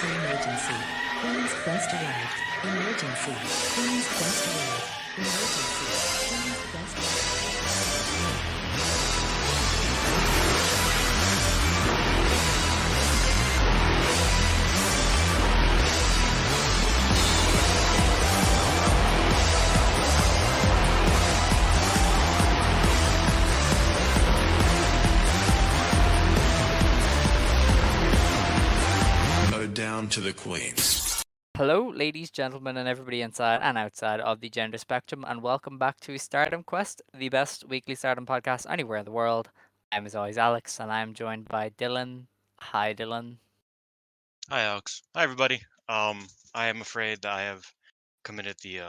is an emergency. Queen's Quest arrived. Emergency. Queen's Quest arrived. Emergency. Queen's Quest arrived. Down to the queens. Hello, ladies, gentlemen, and everybody inside and outside of the gender spectrum, and welcome back to Stardom Quest, the best weekly Stardom podcast anywhere in the world. I'm, as always, Alex, and I'm joined by Dylan. Hi, Dylan. Hi, Alex. Hi, everybody. I am afraid that I have committed the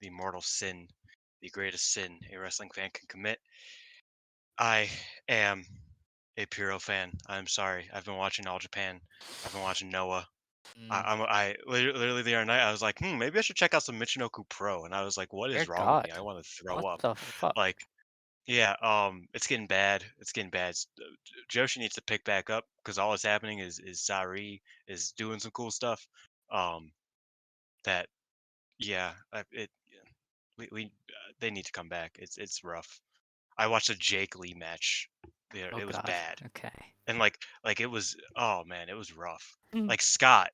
mortal sin, the greatest sin a wrestling fan can commit. I am a Puro fan. I'm sorry. I've been watching All Japan. I've been watching Noah. I literally the other night I was like, maybe I should check out some Michinoku Pro, and I was like, what Dear is wrong with me? God, I want to throw what up. the fuck? Like, yeah, it's getting bad. It's getting bad. Joshi needs to pick back up because all that's happening is Sareee is doing some cool stuff. Um, that yeah, we they need to come back. It's rough. I watched a Jake Lee match. Yeah, Oh it was God. bad, Okay. and like it was. Oh man, it was rough. Mm. Like Scott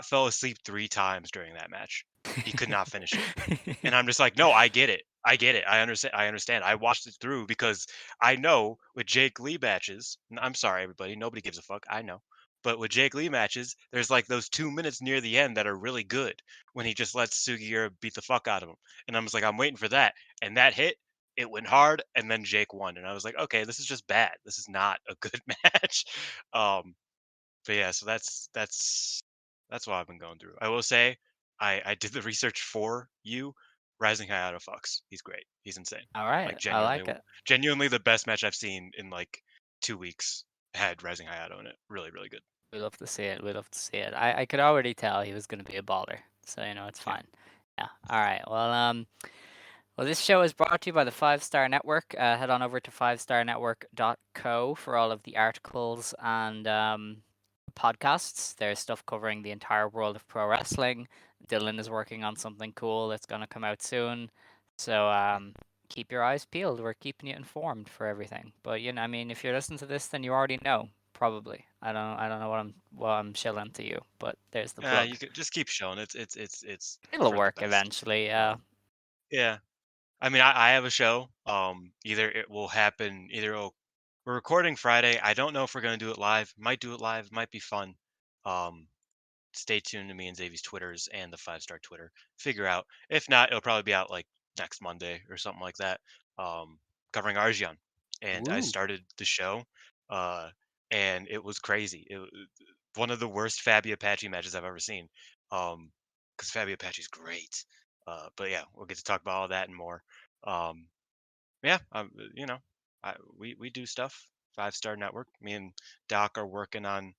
fell asleep 3 times during that match. He could not finish it. And I'm just like, no, I get it. I get it. I understand. I understand. I watched it through because I know with Jake Lee matches, I'm sorry, everybody. Nobody gives a fuck. I know. But with Jake Lee matches, there's like those 2 minutes near the end that are really good when he just lets Sugiura beat the fuck out of him. And I'm just like, I'm waiting for that. And that hit, it went hard, and then Jake won. And I was like, okay, this is just bad. This is not a good match. But yeah, so that's what I've been going through. I will say, I did the research for you. Rising Hayato fucks. He's great. He's insane. All right, Like I like it. genuinely the best match I've seen in like 2 weeks had Rising Hayato in it. Really, really good. We love to see it. We love to see it. I could already tell he was going to be a baller, so it's Yeah. fine. Yeah. All right. Well, this show is brought to you by the 5-Star Network. Head on over to 5starnetwork.co for all of the articles and podcasts. There's stuff covering the entire world of pro wrestling. Dylan is working on something cool that's going to come out soon. So keep your eyes peeled. We're keeping you informed for everything. But I mean, if you're listening to this, then you already know. Probably. I don't know what I'm shilling to you, but there's the plug. You could just keep showing. It's It'll for the work best. eventually. Yeah. Yeah. I mean, I have a show. Either it will happen. We're recording Friday. I don't know if we're gonna do it live. Might do it live. Might be fun. Um, Stay tuned to me and Xavier's Twitters and the 5-Star Twitter. Figure out. If not, it'll probably be out like next Monday or something like that. Covering Arjion, and I Ooh. started the show, uh, and it was crazy. One of the worst Fabi Apache matches I've ever seen. Because Fabi Apache's great. But yeah, we'll get to talk about all that and more. Um, yeah, we do stuff. 5-Star Network. Me and Doc are working on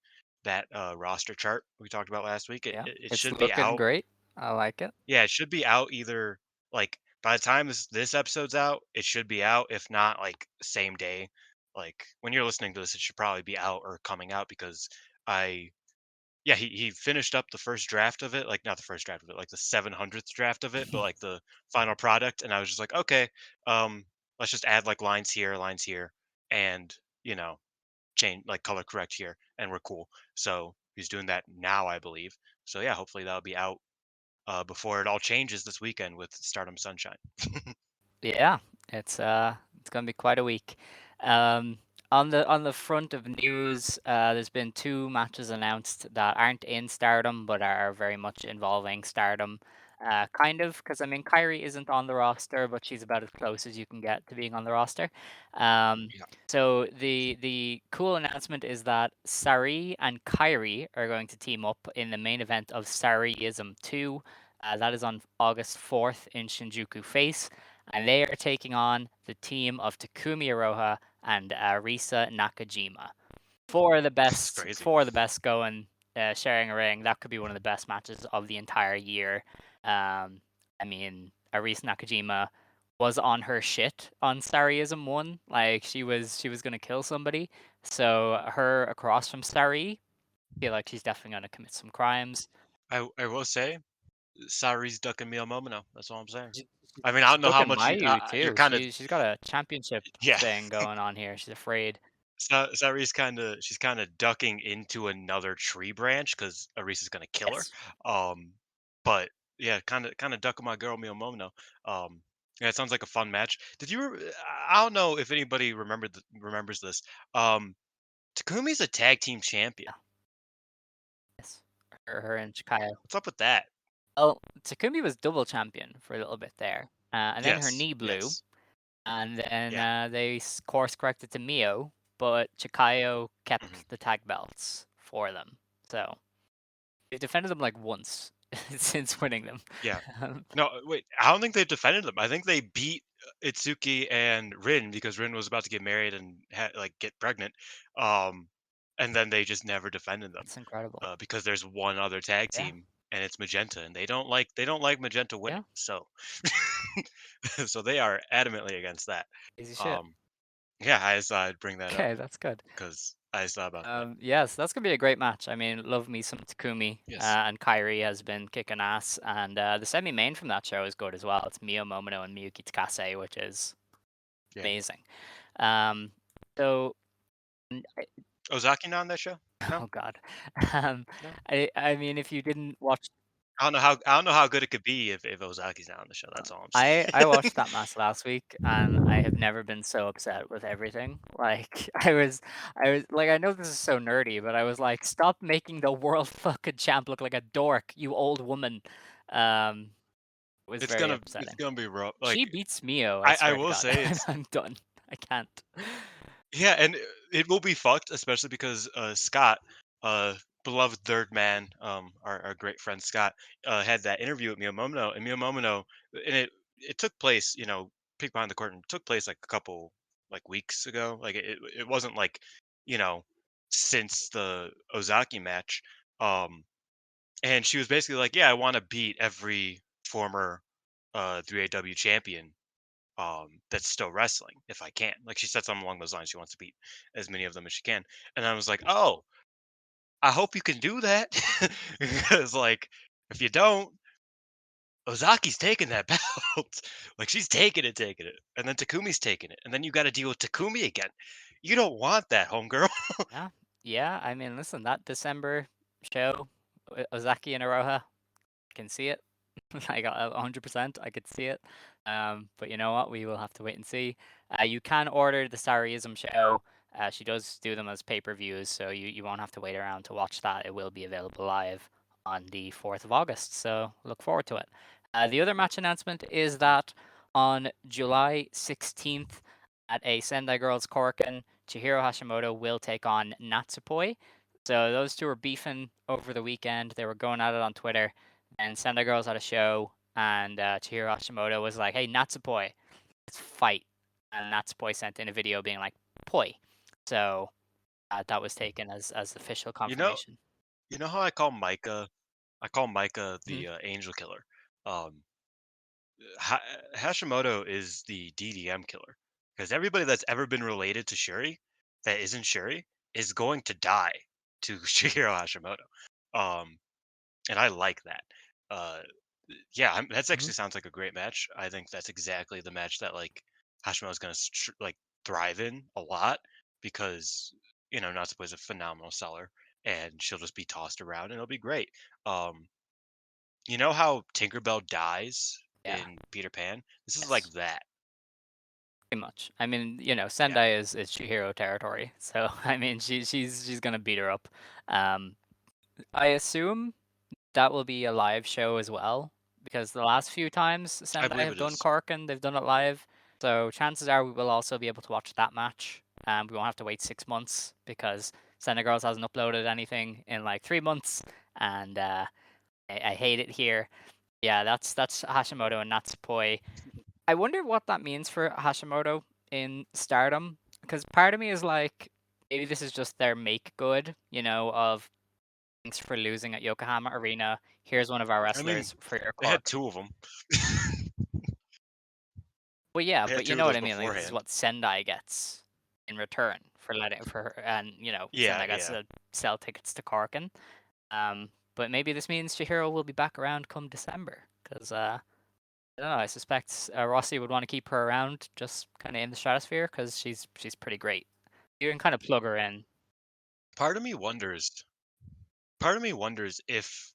that roster chart we talked about last week. Yeah. It It's should be looking out. great. I like it. Yeah, it should be out either like by the time this episode's out, it should be out. If not, like same day. Like when you're listening to this, it should probably be out or coming out because I yeah, he finished up the first draft of it, like not the first draft of it, like the 700th draft of it, but like the final product. And I was just like, okay, let's just add like lines here, and change like color correct here, and we're cool. So he's doing that now, I believe. So yeah, hopefully that'll be out before it all changes this weekend with Stardom Sunshine. Yeah, it's gonna be quite a week. Um, on the front of news, there's been 2 matches announced that aren't in Stardom but are very much involving Stardom. Kind of, because I mean, KAIRI isn't on the roster, but she's about as close as you can get to being on the roster. Yeah. So the cool announcement is that Saree and KAIRI are going to team up in the main event of Sareee-ISM 2. That is on August 4th in Shinjuku Face, and they are taking on the team of Takumi Iroha and Risa Nakajima. For the It's best, crazy. going, sharing a ring, that could be one of the best matches of the entire year. I mean, Risa Nakajima was on her shit on Sareee-ISM 1. Like she was gonna kill somebody. So her across from Saree feel like she's definitely going to commit some crimes. I will say, Saree's ducking Mio Momono. That's all I'm saying. She, I mean, I she's don't know how ducking much Mayu you're too. kind of She's got a championship yeah. thing going on here. She's afraid. Saree's she's kind of ducking into another tree branch because Arisa's gonna kill her. Yes. But yeah, kind of ducking my girl Mio Momono. Yeah, it sounds like a fun match. I don't know if anybody remembers this. Takumi's a tag team champion. Yes. Her and Chikaya. What's up with that? Well, Takumi was double champion for a little bit there. And then her Yes, knee blew. yes, And then yeah. they course corrected to Mio, but Chikayo Mhm. kept the tag belts for them. So they defended them like once since winning them. Yeah. Um, No, wait. I don't think they've defended them. I think they beat Itsuki and Rin because Rin was about to get married and get pregnant. Um, and then they just never defended them it's incredible. because there's one other tag Yeah, team and it's Magenta, and they don't like Magenta winning. yeah, So so they are adamantly against that. easy shit. Um, yeah, I just thought I'd bring that up Okay, that's good. because I just thought about that. Yes, that's gonna be a great match. I mean, love me some Takumi, Yes. and KAIRI has been kicking ass, and the semi-main from that show is good as well. It's Mio Momono and Miyuki Takase, which is Yeah. amazing. Um, so, n- Ozaki not on that show? No, oh god, um, no. I mean, if you didn't watch, I don't know how good it could be if Ozaki's not on the show. That's all I'm I saying. watched that match last week, and I have never been so upset with everything. Like I was like, I know this is so nerdy, but I was like, stop making the world fucking champ look like a dork, you old woman. Um, it was it's very gonna it's upsetting. gonna be rough. She Like beats Mio, I I swear to will God. say it's I'm done. I can't. yeah, and it will be fucked, especially because Scott, uh, beloved third man, our great friend Scott, had that interview with Miyamoto, and Miyamoto, and it took place, peek behind the curtain, took place like a couple like weeks ago. Like it wasn't like, you know, since the Ozaki match. And she was basically like, "Yeah, I want to beat every former 3AW champion that's still wrestling if I can." Like she said something along those lines. She wants to beat as many of them as she can. And I was like, "Oh, I hope you can do that." Because like if you don't, Ozaki's taking that belt. Like she's taking it. And then Takumi's taking it. And then you got to deal with Takumi again. You don't want that, homegirl. Yeah, yeah. I mean, listen, that December show, Ozaki and Aroha, I can see it. I got 100%. I could see it. But you know what? We will have to wait and see. You can order the Sareee-ISM show. She does do them as pay-per-views, so you won't have to wait around to watch that. It will be available live on the 4th of August, so look forward to it. The other match announcement is that on July 16th at a Sendai Girls Korakuen, Chihiro Hashimoto will take on Natsupoi. So those two were beefing over the weekend. They were going at it on Twitter, and Sendai Girls had a show, and Chihiro Hashimoto was like, "Hey, Natsupoi, let's fight." And Natsupoi sent in a video being like, "Poi." So that was taken as official You know, confirmation. you know how I call Micah? I call Micah Mhm. the angel killer. Um, Ha- Hashimoto is the DDM killer because everybody that's ever been related to Shuri that isn't Shuri is going to die to Shihiro Hashimoto. Um, and I like that. Uh, yeah, that's Mhm. actually sounds like a great match. I think that's exactly the match that like Hashimoto's going to like thrive in a lot because Natsuko is a phenomenal seller and she'll just be tossed around and it'll be great. Um, you know how Tinkerbell dies Yeah. in Peter Pan? This is like Yes. that. Pretty much. I mean, Yeah. Sendai is Chihiro territory, so I mean, she's gonna beat her up. Um, I assume that will be a live show as well, because the last few times I Sendai believe have it done is. Corkin, they've done it live. So chances are we will also be able to watch that match. We won't have to wait 6 months because Sendai Girls hasn't uploaded anything in like 3 months, and I hate it here. Yeah, that's Hashimoto and Natsupoi. I wonder what that means for Hashimoto in Stardom, because part of me is like, maybe this is just their make good, of thanks for losing at Yokohama Arena. Here's one of our I mean, wrestlers for your they had Cork. 2 of them. Well, yeah, They but had you 2 know of what those I mean. Like, this is beforehand. what Sendai gets in return for letting for her, and Yeah, Sendai gets yeah. to sell tickets to Corkin. But maybe this means Chihiro will be back around come December, because I don't know. I suspect Rossi would want to keep her around, just kind of in the stratosphere, because she's pretty great. You can kind of plug her in. Part of me wonders. Part of me wonders if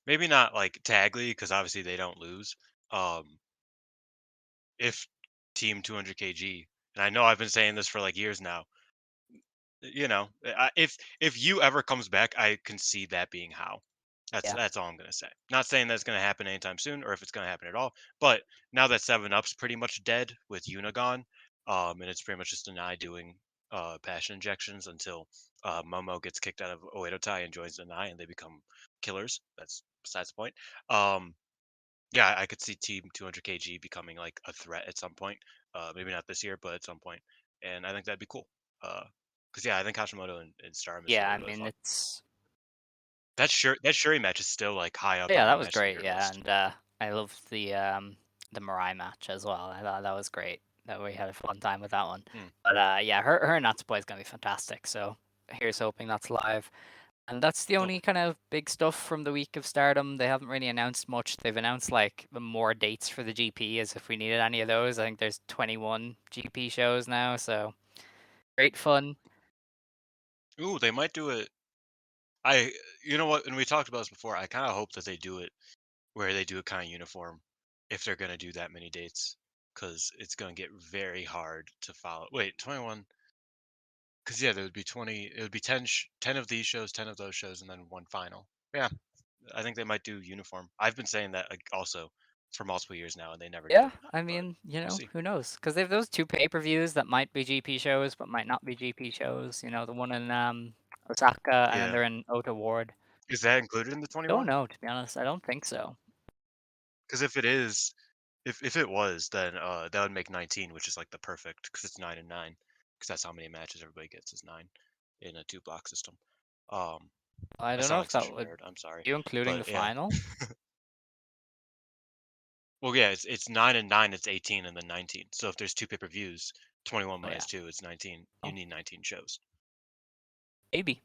maybe not like Tagly because obviously they don't lose. Um, if Team 200 kg, and I know I've been saying this for like years now. If you ever comes back, I can see that being how. That's Yeah, that's all I'm gonna say. Not saying that's gonna happen anytime soon, or if it's gonna happen at all. But now that Seven Up's pretty much dead with Yuna gone, and it's pretty much just Denai doing passion injections until Momo gets kicked out of Oedo Tai and joins Denai, and they become killers. That's besides the point. Um, yeah, I could see Team 200 kg becoming like a threat at some point. Maybe not this year, but at some point, and I think that'd be cool. Because yeah, I think Hashimoto and Stardom is yeah. really I really mean, fun. it's That Shuri match is still like high up yeah, on that my was match of the great. year Yeah, list. and I loved the Mirai match as well. I thought that was great. That we had a fun time with that one. Hmm. But yeah, her and Natsupoi is gonna be fantastic. So here's hoping that's live. And that's the Oh, only kind of big stuff from the week of Stardom. They haven't really announced much. They've announced like more dates for the GP, as if we needed any of those. I think there's 21 GP shows now, so great fun. ooh, they might do it. I, you know what? And we talked about this before. I kind of hope that they do it where they do it kind of uniform, if they're gonna do that many dates, because it's gonna get very hard to follow. Wait, 21. Because yeah, there would be 20. It would be 10. 10 of these shows, 10 of those shows, and then one final. Yeah, I think they might do uniform. I've been saying that like, also for multiple years now, and they never do Yeah, it. I But mean, we'll see. who knows? Because they have those two pay-per-views that might be GP shows, but might not be GP shows. The one in Osaka, and then Yeah, they're in Ota Ward. is that included in the Don't 21? know, to be honest. I don't think so. Because if it is, if it was, then that would make 19, which is like the perfect because it's 9 and 9. Because that's how many matches everybody gets is 9 in a two block system. Um, I I don't sound know like if such that a would nerd. I'm sorry, you including the but yeah. final. Well, yeah, it's 9 and 9. It's 18 and then 19. So if there's two pay-per-views, 21 Oh yeah. minus two, it's 19. You Oh, need 19 shows. maybe.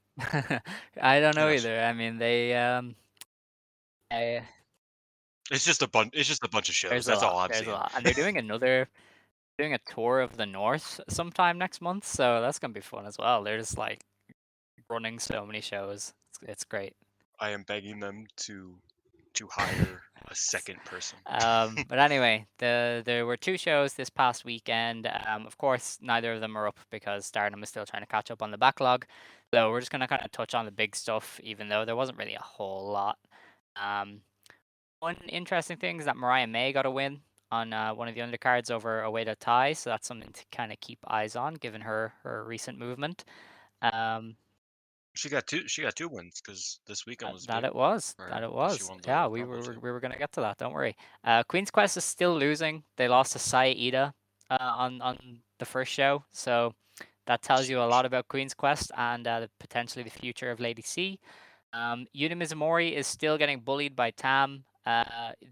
I don't Who know knows? either. I mean, they I, It's just a bunch. It's just a bunch of shows. there's a That's all lot. I'm There's a seeing. lot, and they're doing a tour of the North sometime next month, so that's gonna be fun as well. They're just like running so many shows. It's great. I am begging them to hire a second person. But anyway, there were two shows this past weekend. Of course, neither of them are up because Stardom is still trying to catch up on the backlog. So we're just gonna kind of touch on the big stuff, even though there wasn't really a whole lot. Um, One interesting thing is that Mariah May got a win on one of the undercards over Oedo Tai, so that's something to kind of keep eyes on, given her recent movement. Um, She got two. She got two wins because this weekend was That big it was. for That her it because she was. won Yeah, the we promo were too. we were gonna get to that. Don't worry. Queen's Quest is still losing. They lost to Sareee-ISM on the first show, so that tells you a Sheesh. lot about Queen's Quest and potentially the future of Lady C. Yuna Mizumori is still getting bullied by Tam.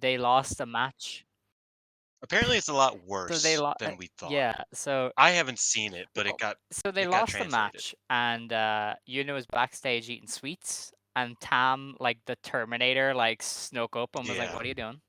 They lost a match, Apparently, it's a lot so they worse lost. than we thought. Yeah, so I haven't seen it, but well, so they it got lost the translated. match, and Yuna was backstage eating sweets, and Tam, like the Terminator, like snuck up and was like, Yeah. "What are you doing?"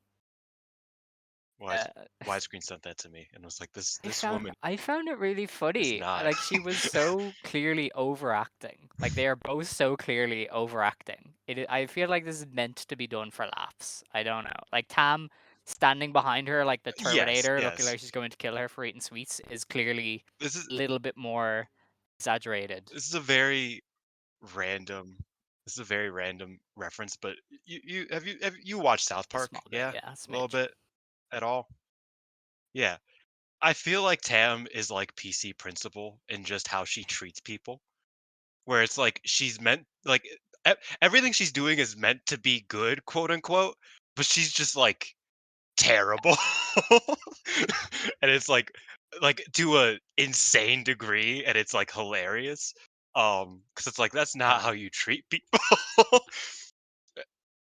Wise Uh, Widescreen sent that to me and was like, "This I this found woman I found it really is funny. not." Like she was so clearly overacting. Like they are both so clearly overacting. I feel like this is meant to be done for laughs. I don't know. Like Tam standing behind her like the Yes, Terminator, looking yes. like she's going to kill her for eating sweets, is clearly This is a little bit more exaggerated. this is a very random reference, but have you watched South A Park? small bit, Yeah, yeah, a a little smidge. bit at all. Yeah, I feel like Tam is like PC Principal in just how she treats people, where it's like she's meant like everything she's doing is meant to be good, quote unquote, but she's just like terrible. And it's like to a insane degree, and it's like hilarious. Because it's like that's not Yeah. how you treat people.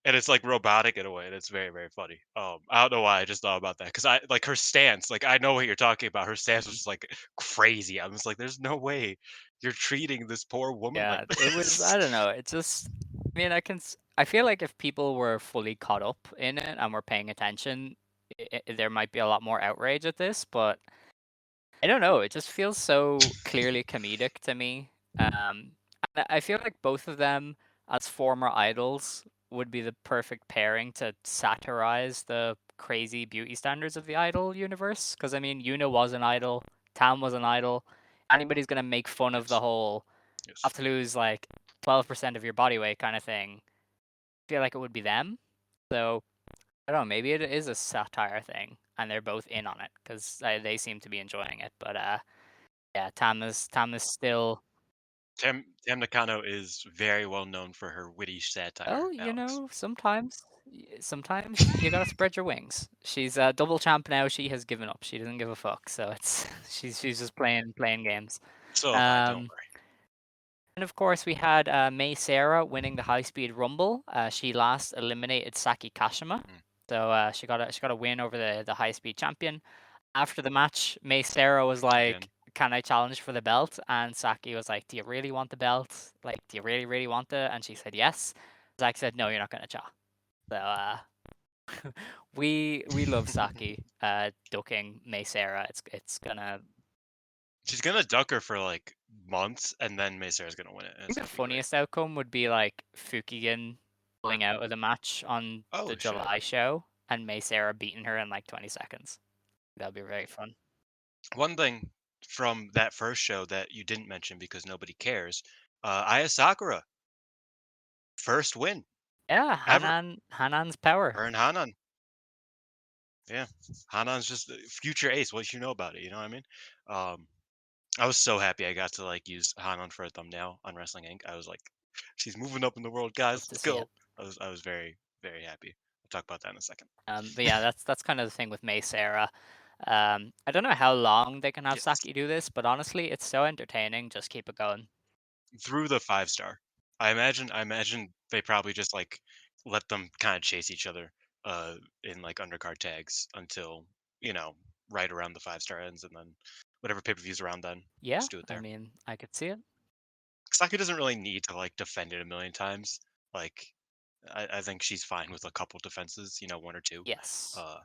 And it's like robotic in a way, and it's very, very funny. I don't know why I just thought about that because I like her stance. Like I know what you're talking about. Her stance was Mhm. just like crazy. I'm just like, there's no way You're treating this poor woman like Yeah, it was. this. I don't know. It just. I mean, I feel like if people were fully caught up in it and were paying attention, there might be a lot more outrage at this. But I don't know. It just feels so clearly comedic to me. And I feel like both of them, as former idols, would be the perfect pairing to satirize the crazy beauty standards of the idol universe. Because I mean, Yuna was an idol, Tam was an idol. Anybody's gonna make fun of the Yes. whole Yes. have to lose like 12% of your body weight kind of thing. I feel like it would be them. So I don't know. Maybe it is a satire thing, and they're both in on it because they seem to be enjoying it. But yeah, Tam is still. Tam Nakano is very well known for her witty satire, Well, Alex. sometimes you gotta spread your wings. She's a double champ now. She has given up. She doesn't give a fuck. So it's she's just playing games. So have I, don't Um, worry. and of course we had Mei Sarah winning the High Speed Rumble. She last eliminated Saki Kashima, Mm. so she got a win over the High Speed champion. After the match, Mei Sarah was Again. like, "Can I challenge for the belt?" And Saki was like, "Do you really want the belt? Like, do you really, really want it?" And she said yes. Zach said, "No, you're not gonna cha." So we love Saki ducking Mei Sarah. It's gonna. She's gonna duck her for like months, and then Maysare's gonna win it, and I it's think the gonna be great. funniest outcome would be like Fukigen pulling out of the match on the Oh shit. July show and Mei Sarah beating her in like 20 seconds. That'd be very fun. One thing from that first show that you didn't mention because nobody cares, Aya Sakura, first win Yeah, ever. Hanan's power. Her and Hanan. Yeah, Hanan's just the future ace. What you know about it? You know what I mean? Um, I was so happy I got to like use Hanan for a thumbnail on Wrestling Inc. I was like, she's moving up in the world, guys. Love to Let's see it. go. I was very very happy. I'll talk about that in a second. But yeah, that's kind of the thing with Mei Sarah. I don't know how long they can have Yes, Saki do this, but honestly, it's so entertaining. Just keep it going. through the 5 star. I imagine they probably just like let them kind of chase each other in like undercard tags until you know right around the 5 star ends, and then whatever pay-per-views around then, Yeah, just do it I there. mean, I could see it. Saki doesn't really need to like defend it a million times. Like I think she's fine with a couple defenses, one or two. Yes, Uh,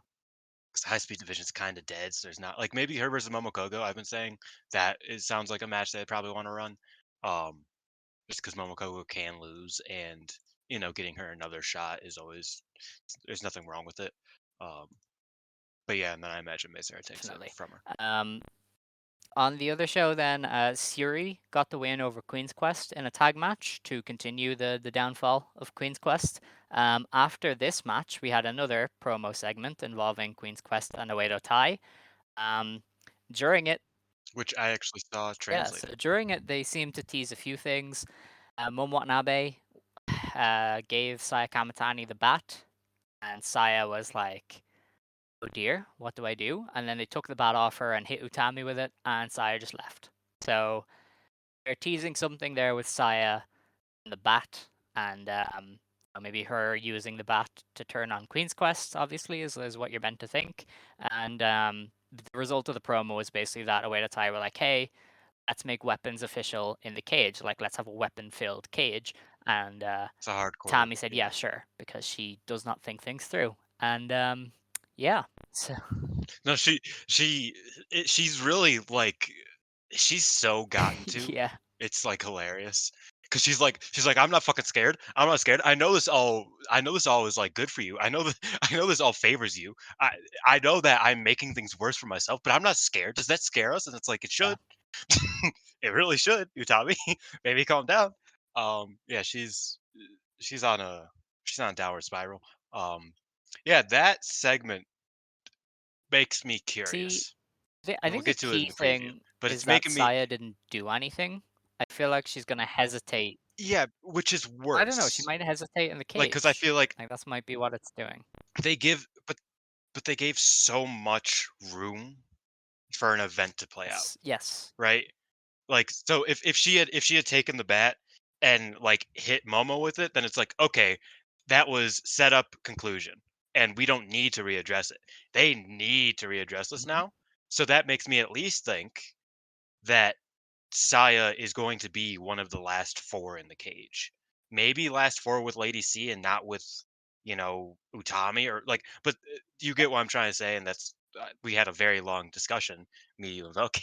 'Cause the high speed division is kind of dead, so there's not like maybe her versus Momokogo. I've been saying that it sounds like a match they probably want to run, um, just because Momokogo can lose, and getting her another shot is always there's nothing wrong with it. Um, but yeah, and then I imagine Mazera takes it definitely. from her. Um, On the other show, then, Sareee got the win over Queen's Quest in a tag match to continue the downfall of Queen's Quest. After this match, we had another promo segment involving Queen's Quest and Oedo Tai. Um, during it, Which I actually saw yeah, so translated. during it, they seemed to tease a few things. Momo Watanabe gave Saya Kamatani the bat, and Saya was like, "Oh dear, what do I do?" And then they took the bat off her and hit Utami with it, and Saya just left. So they're teasing something there with Saya and the bat, and maybe her using the bat to turn on Queen's Quest. Obviously, is what you're meant to think. And the result of the promo was basically that Oedo Tai were like, "Hey, let's make weapons official in the cage. Like, let's have a weapon-filled cage." And It's a hardcore, Tammy said, yeah. "Yeah, sure," because she does not think things through. And yeah, so No, she's really like she's so gotten to. yeah, It's like hilarious because she's like I'm not fucking scared. I'm not scared. I know this all is like good for you. I know that I know this all favors you. I know that I'm making things worse for myself, but I'm not scared. Does that scare us? And it's like it yeah. should. It really should. Utami, maybe calm down. Yeah, she's on a she's on a downward spiral. Um, yeah, that segment makes me See, curious, I and we'll think the get to it in key the preview. thing But is it's that making me, Saya didn't do anything. I feel like she's gonna hesitate. yeah, which is I don't know. She worse. might hesitate in the Like, because I cage. feel like Like that's might be what it's doing. they give, but they gave so much room for an event to play out, Yes. right? Like, so if she had taken the bat and like hit Momo with it, then it's like, okay, that was set up conclusion, and we don't need to readdress it. They need to readdress this Mhm. now, so that makes me at least think that Saya is going to be one of the last four in the cage. Maybe last four with Lady C and not with, Utami or like, but you get what I'm trying to say. And that's, we had a very long discussion, me, you, and Velke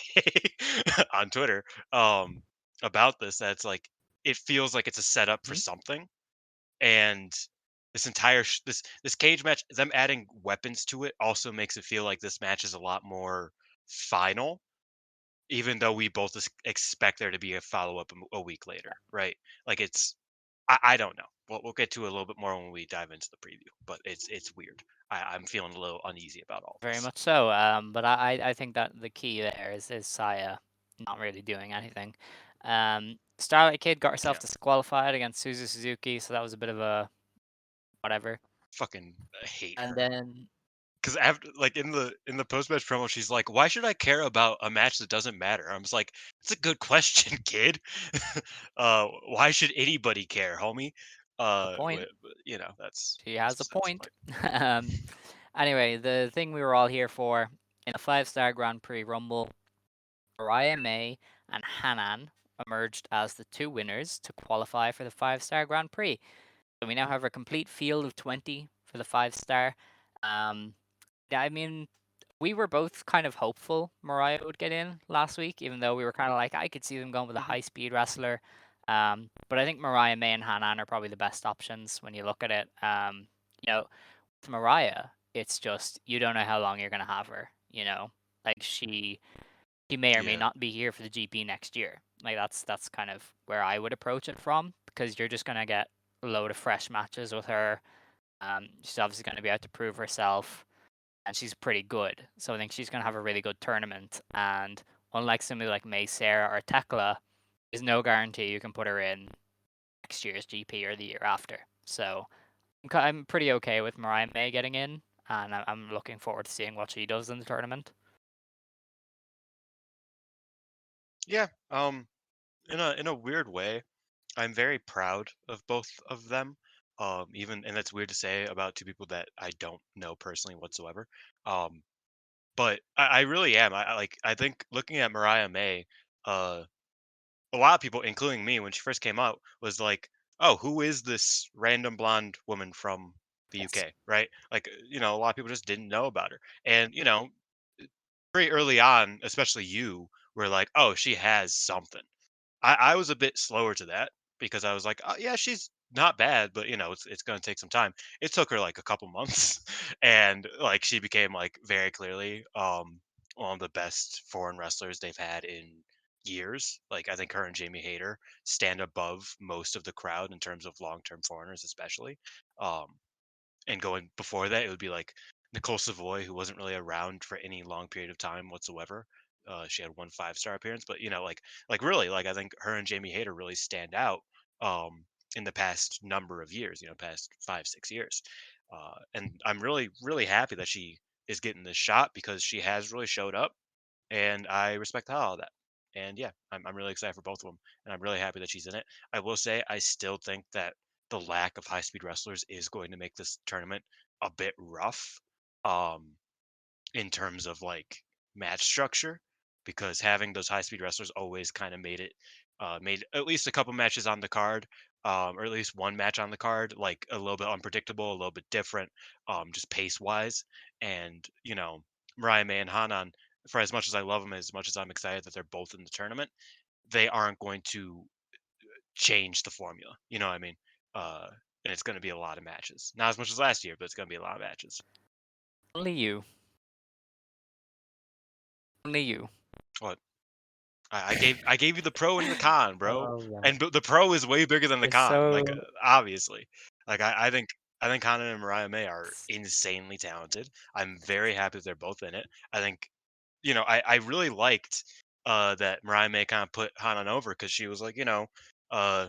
on Twitter, um, about this. That's like, it feels like it's a setup for Mhm. something. And this entire, this cage match, them adding weapons to it also makes it feel like this match is a lot more final, even though we both expect there to be a follow-up a week later, right? Like it's, I don't know. We'll get to it a little bit more when we dive into the preview, but it's weird. I'm feeling a little uneasy about all Very this. much so. But I think that the key there is Saya not really doing anything. Starlight Kid got herself Yeah, disqualified against Suzu Suzuki, so that was a bit of a whatever. fucking hate And her. then Because after, like in the post match promo, she's like, "Why should I care about a match that doesn't matter?" I'm just like, "It's a good question, kid. Why should anybody care, homie?" a point. That's She has a that's the point. point. um, anyway, the thing we were all here for in a 5-star Grand Prix Rumble, Mariah May and Hanan emerged as the two winners to qualify for the 5-star Grand Prix. So we now have a complete field of 20 for the 5-star. Um, yeah, I mean, we were both kind of hopeful Mariah would get in last week, even though we were kind of like, I could see them going with a Mhm. high speed wrestler. But I think Mariah May and Hanan are probably the best options when you look at it. With Mariah, it's just you don't know how long you're gonna have her. Like she may or may Yeah, not be here for the GP next year. Like that's kind of where I would approach it from, because you're just gonna get a load of fresh matches with her. She's obviously gonna be out to prove herself, and she's pretty good. So I think she's gonna have a really good tournament. And unlike somebody like May, Sarah, or Tekla, there's no guarantee you can put her in next year's GP or the year after. So I'm pretty okay with Mariah May getting in, and I'm looking forward to seeing what she does in the tournament. yeah. In a weird way, I'm very proud of both of them. Even, and that's weird to say about two people that I don't know personally whatsoever. Um, but I really am. I think looking at Mariah May, uh, a lot of people, including me, when she first came out, was like, "Oh, who is this random blonde woman from the Yes. UK?" Right? Like, a lot of people just didn't know about her, and pretty early on, especially you, were like, "Oh, she has something." I was a bit slower to that because I was like, oh, yeah, she's not bad, but it's going to take some time. It took her like a couple months, and like she became like very clearly one of the best foreign wrestlers they've had in years. Like I think her and Jamie Hayter stand above most of the crowd in terms of long term foreigners, especially. Um, and going before that, it would be like Nicole Savoy, who wasn't really around for any long period of time whatsoever. She had one 5-star appearance, but like really, like I think her and Jamie Hayter really stand out in the past number of years. Past 5-6 years, and I'm really really happy that she is getting this shot because she has really showed up, and I respect the hell out of that. And yeah, I'm really excited for both of them, and I'm really happy that she's in it. I will say I still think that the lack of high speed wrestlers is going to make this tournament a bit rough, um, in terms of like match structure, because having those high speed wrestlers always kind of made at least a couple matches on the card, or at least one match on the card, like a little bit unpredictable, a little bit different, just pace wise. And Mariah May and Hanan, for as much as I love them, as much as I'm excited that they're both in the tournament, they aren't going to change the formula. You know what I mean? Uh, and it's going to be a lot of matches. Not as much as last year, but it's going to be a lot of matches. Only you. Only you. What? I gave you the pro and the con, bro. Oh yeah. And the pro is way bigger than the You're con. Like so obviously, like I think Hanan and Mariah May are insanely talented. I'm very happy that they're both in it. I think I really liked that Mariah May kind of put Hanan over because she was like, uh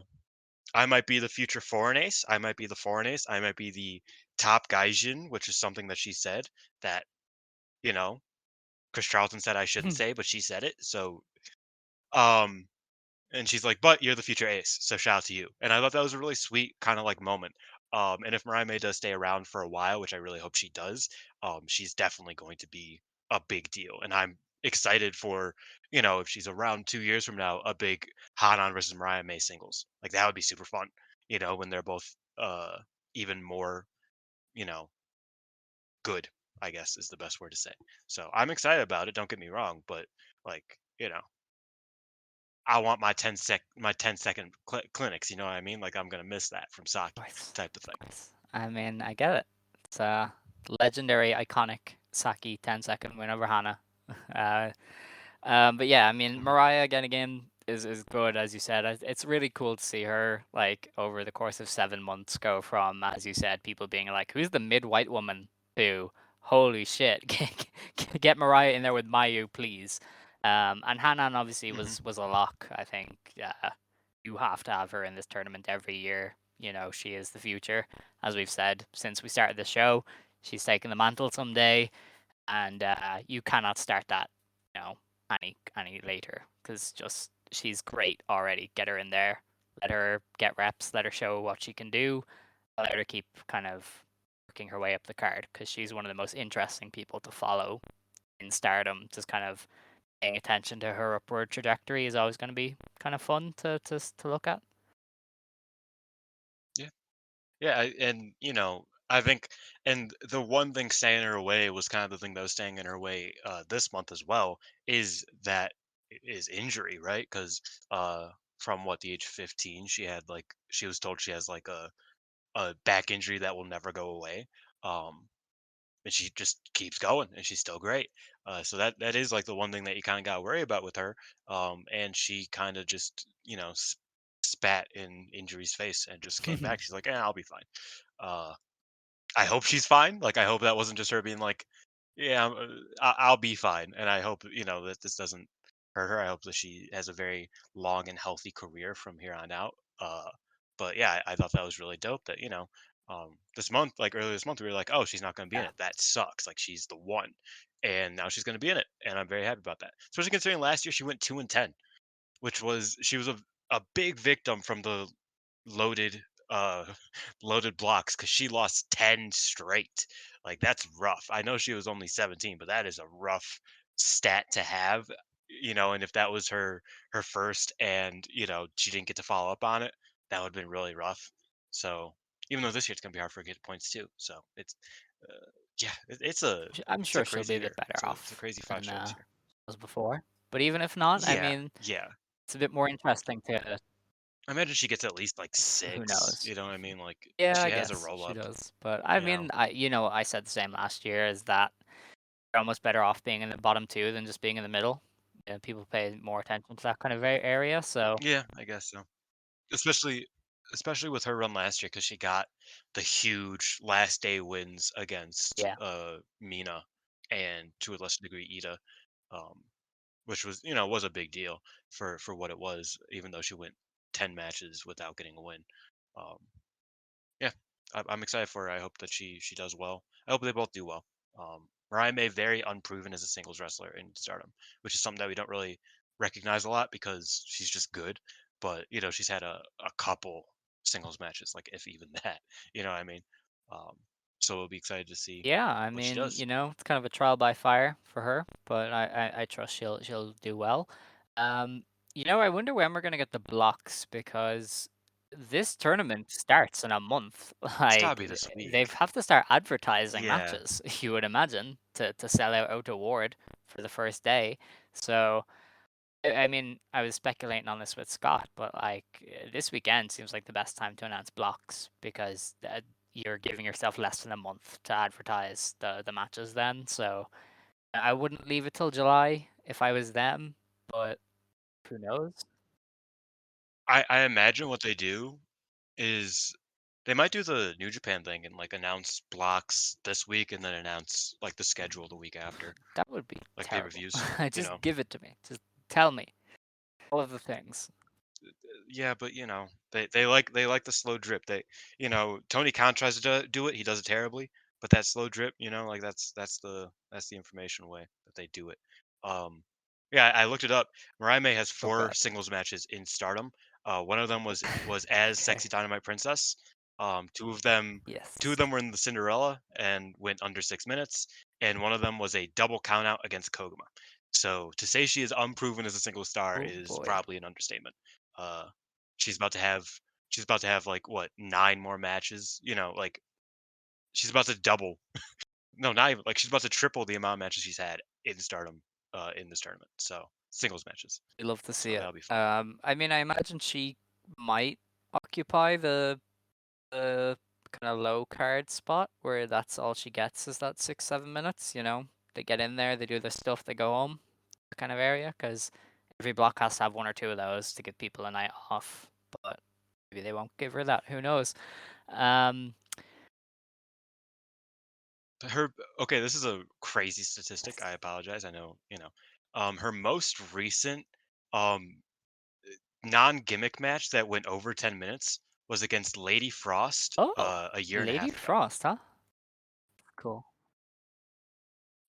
I might be the future foreign ace. I might be the foreign ace. I might be the top gaijin, which is something that she said that you know Chris Charlton said I shouldn't say, but she said it. So um and she's like, "But you're the future ace, so shout out to you." And I thought that was a really sweet kind of like moment. And if Mariah May does stay around for a while, which I really hope she does, she's definitely going to be a big deal. And I'm excited for, you know, if she's around 2 years from now, a big Hanan versus Mariah May singles. Like that would be super fun. You know, when they're both even more, you know, good, I guess is the best word to say. So I'm excited about it. Don't get me wrong, but like, you know, I want my 10-second clinics. You know what I mean? Like I'm gonna miss that from Saki Course, type of thing. of course. I mean, I get it. It's a legendary, iconic Saki 10-second win over Hana. Uh, but yeah, I mean, Mhm. Mariah again is good as you said. It's really cool to see her like over the course of 7 months go from, as you said, people being like, "Who's the mid-white woman?" to "Holy shit, get Mariah in there with Mayu, please." And Hanan obviously Mhm. was a lock. I think you have to have her in this tournament every year. You know, she is the future, as we've said since we started the show. She's taking the mantle someday, and you cannot start that, you know, any later because just she's great already. Get her in there, let her get reps, let her show what she can do, let her keep kind of working her way up the card because she's one of the most interesting people to follow in Stardom. Just kind of paying attention to her upward trajectory is always going to be kind of fun to look at. Yeah. Yeah, and you know, I think, and the one thing staying in her way was kind of the thing that was staying in her way this month as well, is that is injury, right? Because from what the age of 15, she was told she has like a back injury that will never go away. Um, and she just keeps going, and she's still great. So that is like the one thing that you kind of got to worry about with her. And she kind of just, you know, spat in injury's face and just came back. She's like, "Eh, I'll be fine." Uh, I hope she's fine. Like, I hope that wasn't just her being like, "Yeah, I'll be fine." And I hope, you know, that this doesn't hurt her. I hope that she has a very long and healthy career from here on out. But yeah, I thought that was really dope. That, you know, this month, like earlier this month, we were like, "Oh, she's not going to be in Yeah. it. That sucks." Like she's the one, and now she's going to be in it, and I'm very happy about that. Especially considering last year she went 2-10, which was she was a big victim from the loaded uh loaded blocks because she lost 10 straight. Like that's rough. I know she was only 17, but that is a rough stat to have, you know. And if that was her first, and you know she didn't get to follow up on it, that would have been really rough. So even though this year it's gonna be hard for her to get points too, so it's yeah, I'm it's a sure she'll crazy be a bit year. better It's a off crazy five than show this year. was before. But even if not, I Yeah, mean, yeah, it's a bit more interesting to I imagine she gets at least like who six, knows. you know what I mean? Like Yeah, she I has a guess roll she up, does. But I you know. mean, I said the same last year is that you're almost better off being in the bottom two than just being in the middle. Yeah, people pay more attention to that kind of area. So Yeah, I guess so. Especially especially with her run last year, because she got the huge last day wins against, yeah, Mina and to a lesser degree Ida, um, which was, you know, was a big deal for what it was, even though she went 10 matches without getting a win. Um, yeah, I'm excited for her. I hope that she does well. I hope they both do well. Mariah May very unproven as a singles wrestler in Stardom, which is something that we don't really recognize a lot because she's just good. But you know, she's had a couple singles matches, like if even that. You know what I mean? Um, so we'll be excited to see yeah. I what she mean, does. it's kind of a trial by fire for her, but I trust she'll do well. Um, I wonder when we're gonna get the blocks because this tournament starts in a month. It's gotta Like be this they week. have to start advertising Yeah, matches, you would imagine, to sell out Award for the first day. So I mean, I was speculating on this with Scott, but like this weekend seems like the best time to announce blocks because you're giving yourself less than a month to advertise the matches then. So I wouldn't leave it till July if I was them, but who knows? I imagine what they do is they might do the New Japan thing and like announce blocks this week and then announce like the schedule the week after, That would be like pay per terrible. views. You Just know, give it to me. Just tell me all of the things. yeah, but you know, they like the slow drip. They, you know, Tony Khan tries to do it. He does it terribly, but that slow drip, you know, like that's the information way that they do it. Um, yeah, I looked it up. Mariah May has Oh four God. singles matches in Stardom. One of them was as Okay. Sexy Dynamite Princess. Two of them, two Yes. of them were in the Cinderella and went under 6 minutes, and one of them was a double countout against Koguma. So to say she is unproven as a single star Oh is boy. probably an understatement. Uh, she's about to have she's about to have like what 9 more matches. Like she's about to double. No, not even like she's about to triple the amount of matches she's had in Stardom in this tournament. So singles matches. We love to see So it. that'll be fun. I mean, I imagine she might occupy the kind of low card spot where that's all she gets is that 6 7 minutes. They get in there, they do their stuff, they go home, kind of area. Because every block has to have one or two of those to give people a night off. But maybe they won't give her that. Who knows? Um, Her Okay, this is a crazy statistic. I apologize. I know, her most recent um non-gimmick match that went over 10 minutes was against Lady Frost oh, a year and a Lady half ago. Frost, huh? Cool.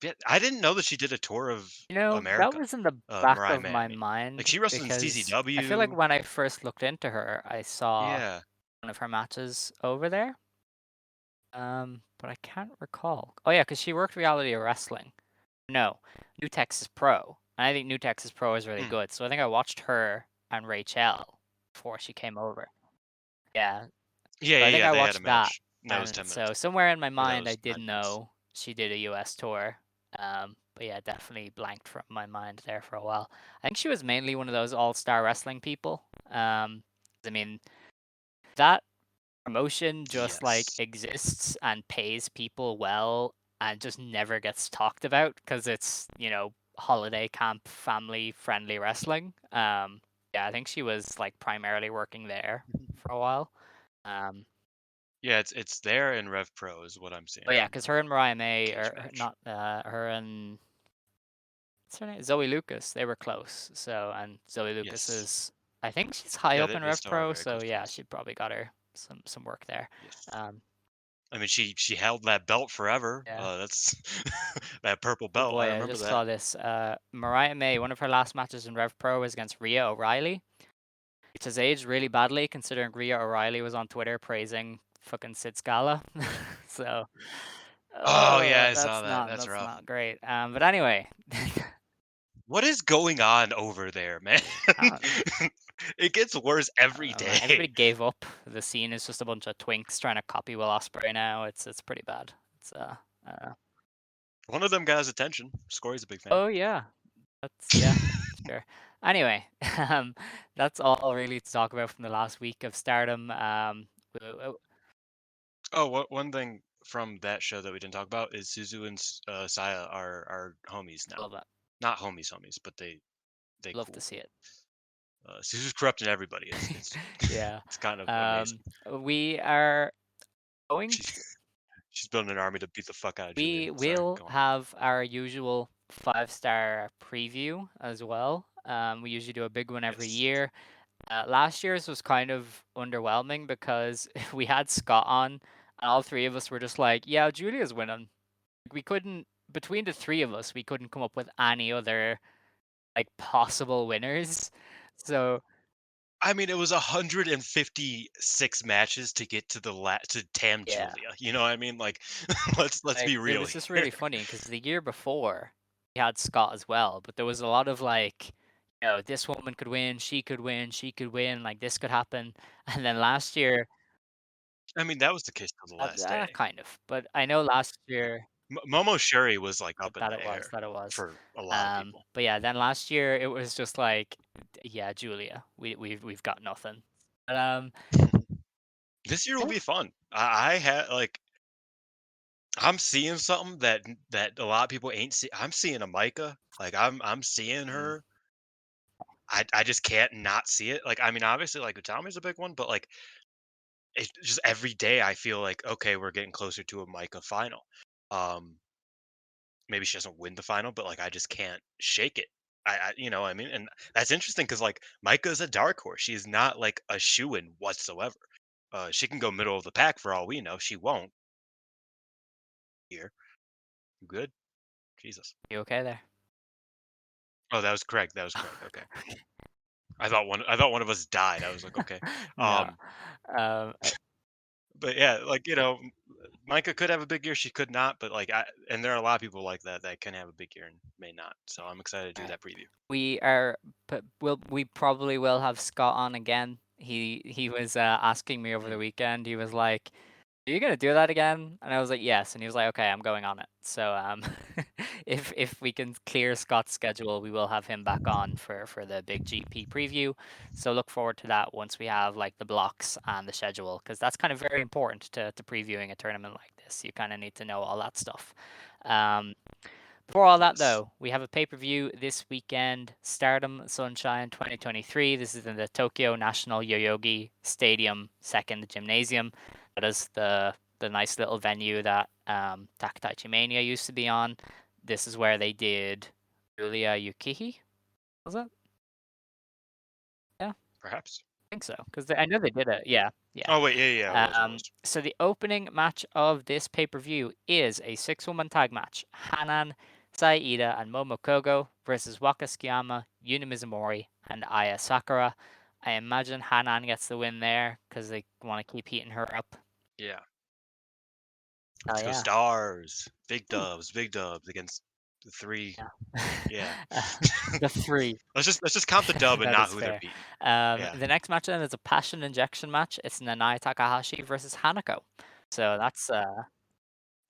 Yeah, I didn't know that she did a tour of That America, was in the back Mariah of May, I my mean. Like, mind she wrestled in because I feel like CZW. when I first looked into her, I saw Yeah. one of her matches over there. But I can't recall. Oh yeah, because she worked Reality of Wrestling. No, New Texas Pro. And I think New Texas Pro is really Hmm. good. So I think I watched her and Rachel before she came over. Yeah, Yeah, so I yeah, think yeah, I they had a watched that, match. That was and 10 so minutes. somewhere in my Or that mind I was did 9 minutes. know she did a US tour. But yeah, definitely blanked from my mind there for a while. I think she was mainly one of those all-star wrestling people. I mean that promotion just like Yes. exists and pays people well and just never gets talked about because it's holiday camp family friendly wrestling. Yeah, I think she was like primarily working there Mhm. for a while. Um, Yeah, it's there in Rev Pro is what I'm seeing but yeah, on because the her and Mariah May cage are match. not her and what's her name? Zoe Lucas. They were close. So and Zoe Lucas Yes. is I think she's high Yeah, up they, in they Rev still are Pro. very So close yeah, friends. she probably got her some work there. Yes. Um, I mean, she held that belt forever. yeah. That's that purple Oh belt. I boy, I remember just that. saw this. Mariah May, one of her last matches in Rev Pro was against Rhea O'Reilly, which has aged really badly considering Rhea O'Reilly was on Twitter praising fucking Sid Scala. So, Oh yeah, oh, I saw that. That's that's rough. not great. But anyway, What is going on over there, man? I don't, It gets worse I don't every know, man. Everybody day. gave up. The scene is just a bunch of twinks trying to copy Will Ospreay now. It's pretty bad. It's uh One of them got his attention. Scory's a big fan. oh yeah, that's yeah, sure. Anyway, um, that's all really to talk about from the last week of Stardom. Oh, one thing from that show that we didn't talk about is Suzu and Saya are homies now. Love that. Not homies, but they Love to cool. see it. Suzu's corrupting everybody. It's Yeah. it's kind of amazing. Um, we are going. She's she's building an army to beat the fuck out of Julia. We Sorry, will go on. have our usual 5-star preview as well. We usually do a big one every Yes. year. Last year's was kind of underwhelming because we had Scott on, and all three of us were just like, "Yeah, Julia's winning." We couldn't between the three of us, we couldn't come up with any other like possible winners. So I mean, it was 156 matches to get to to Tam yeah, Julia. You know what I mean? Like, let's like be it real was just here. really funny because the year before we had Scott as well, but there was a lot of like, this woman could win, she could win, like this could happen, and then last year, I mean, that was the case till the last day. kind of, but I know last year Momo Sherry was like up in that the it was, air that it was. for a lot of people. But yeah, then last year it was just like, yeah, Julia, we've got nothing. But This year will yeah, be fun. I had like I'm seeing something that a lot of people ain't see. I'm seeing a Micah. Like I'm seeing mm, her. I just can't not see it. Like I mean, obviously, like Utami's a big one, but like it's just every day I feel like okay, we're getting closer to a Micah final. Um, maybe she doesn't win the final, but like I just can't shake it. I mean, and that's interesting because like Micah's a dark horse. She's not like a shoe in whatsoever. She can go middle of the pack for all we know. She won't here. You good? Jesus. you okay there? Oh, that was correct. That was correct. Okay. I thought one of us died. I was like, okay. No. Um, Um, But yeah, like, Micah could have a big year, she could not, but like and there are a lot of people like that that can have a big year and may not. So I'm excited to do Alright. that preview. We probably will have Scott on again. He was asking me over the Mhm. weekend. He was like, "Are you gonna do that again?" And I was like, "Yes." And he was like, "Okay, I'm going on it." So if we can clear Scott's schedule, we will have him back on for the big GP preview. So look forward to that once we have like the blocks and the schedule, because that's kind of very important to previewing a tournament like this. You kind of need to know all that stuff. Um, Before all that, Yes. though, we have a pay per view this weekend, Stardom Sunshine 2023. This is in the Tokyo National Yoyogi Stadium, second gymnasium. That is the nice little venue that Takataichi Mania used to be on. This is where they did Julia Yukihi, was it? Yeah, I Perhaps. think so. Because I know they did it. Yeah, yeah. Oh wait, yeah, yeah, it was, it was. So the opening match of this pay per view is a six-woman tag match: Hanan, Saida, and Momokogo versus Waka Tsukiyama, Yuna Mizumori, and Aya Sakura. I imagine Hanan gets the win there because they want to keep heating her up. Yeah. Oh Let's go yeah. Stars. Ooh, Big dubs against the three. yeah. Yeah. The three. let's just count the dub and That not is who they're fair. beating. Yeah. The next match then is a passion injection match. It's Nanai Takahashi versus Hanako. So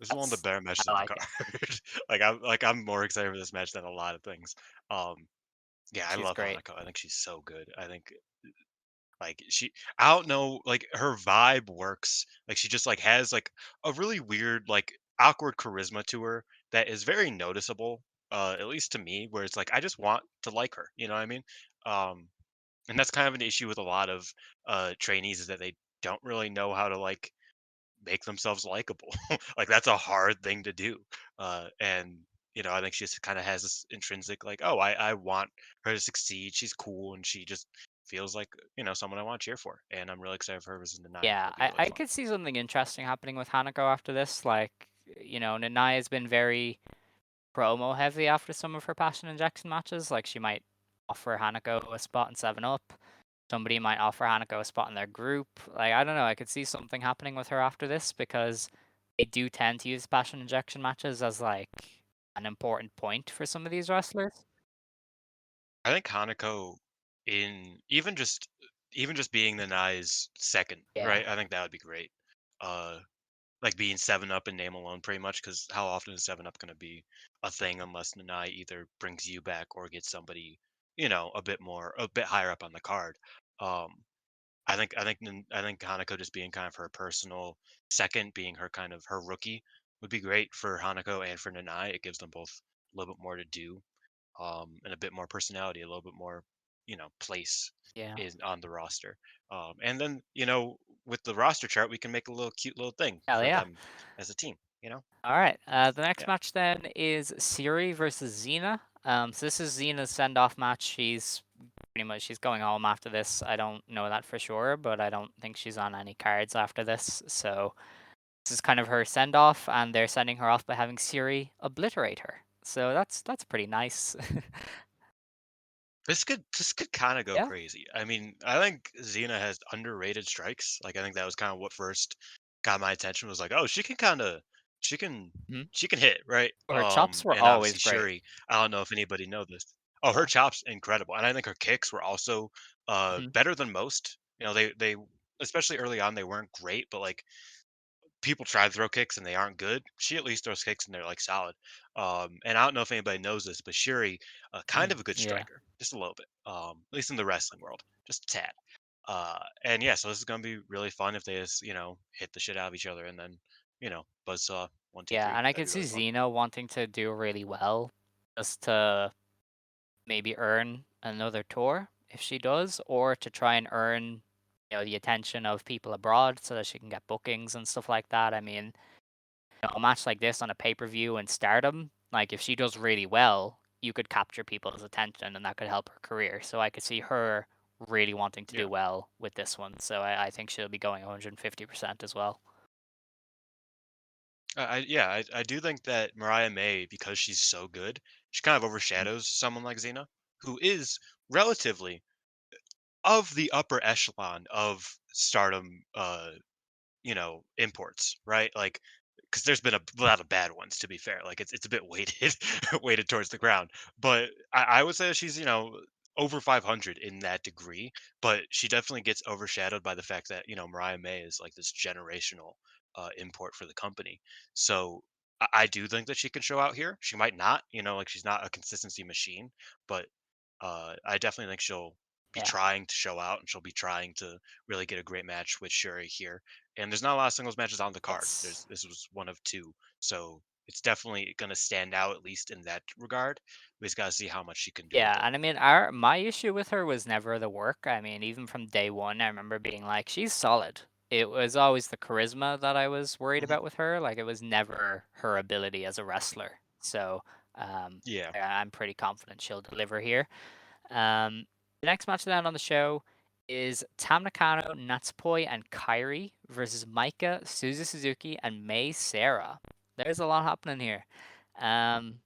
This is one of the that's better matches I on the like card. it. I'm more excited for this match than a lot of things. Um yeah, I She's love great. Hanako. I think she's so good. I think like I don't know, like her vibe works. Like she just like has like a really weird, like awkward charisma to her that is very noticeable, at least to me, where it's like I just want to like her. You know what I mean? Um and that's kind of an issue with a lot of trainees is that they don't really know how to like make themselves likable. Like that's a hard thing to do. And I think she just kind of has this intrinsic like, oh, I want her to succeed. She's cool and she just feels like, someone I want to cheer for. And I'm really excited for her versus Nanai. I think Yeah, it'll be I, really I fun. could see something interesting happening with Hanako after this. Like, Nanai has been very promo heavy after some of her passion injection matches. Like, she might offer Hanako a spot in 7 Up. Somebody might offer Hanako a spot in their group. Like, I don't know. I could see something happening with her after this because they do tend to use passion injection matches as like an important point for some of these wrestlers. I think Hanako in even just being Nanai's second, Yeah. right? I think that would be great. Uh like being 7 Up in name alone pretty much because how often is 7 Up going to be a thing unless Nanai either brings you back or gets somebody a bit higher up on the card. um I think Hanako just being kind of her personal second, being her kind of her rookie, would be great for Hanako and for Nanai. It gives them both a little bit more to do, and a bit more personality, a little bit more, place Yeah. is on the roster. And then, with the roster chart, we can make a little cute little thing Hell for yeah. them as a team, you know? All right. The next Yeah. match then is Sareee versus Xena. So this is Xena's send-off match. She's going home after this. I don't know that for sure, but I don't think she's on any cards after this. So this is kind of her send-off, and they're sending her off by having Sareee obliterate her. So that's pretty nice. This could kind of go Yeah. crazy. I mean, I think Xena has underrated strikes. Like I think that was kind of what first got my attention was like, oh, she can Mhm. she can hit, right? Her chops were And always obviously great. Shuri, I don't know if anybody knows this. Oh, her Yeah. chops incredible. And I think her kicks were also Mhm. better than most. They especially early on they weren't great, but like people try to throw kicks and they aren't good. She at least throws kicks and they're like solid. And I don't know if anybody knows this, but Shuri, kind Mm. of a good Yeah. striker, just a little bit. At least in the wrestling world, just a tad. And yeah, so this is gonna be really fun if they just hit the shit out of each other and then buzzsaw one two Yeah, three. and I That'd could be see really fun. Xena wanting to do really well just to maybe earn another tour if she does, or to try and earn, the attention of people abroad so that she can get bookings and stuff like that. I mean, a match like this on a pay-per-view in Stardom, like if she does really well, you could capture people's attention and that could help her career. So I could see her really wanting to Yeah. do well with this one. So I think she'll be going 150% as well. I do think that Mariah May, because she's so good, she kind of Mm. overshadows someone like Xena, who is relatively of the upper echelon of Stardom imports, right? Like, because there's been a lot of bad ones, to be fair. Like, it's a bit weighted weighted towards the ground. But I would say that she's over 500 in that degree. But she definitely gets overshadowed by the fact that Mariah May is like this generational import for the company. So I do think that she can show out here. She might not, like she's not a consistency machine, but I definitely think she'll be Yeah, trying to show out and she'll be trying to really get a great match with Shuri here. And there's not a lot of singles matches on the card. it's This was one of two, so it's definitely going to stand out at least in that regard. We just got to see how much she can do with yeah, it. and I mean, our my issue with her was never the work. I mean, even from day one, I remember being like, she's solid. It was always the charisma that I was worried Hmm. about with her. Like, it was never her ability as a wrestler. So, um, Yeah. I'm pretty confident she'll deliver here. The next match then on the show is Tam Nakano, Natsupoi, and KAIRI versus Maika, Suzu Suzuki, and Mei Sarah. There's a lot happening here. Um,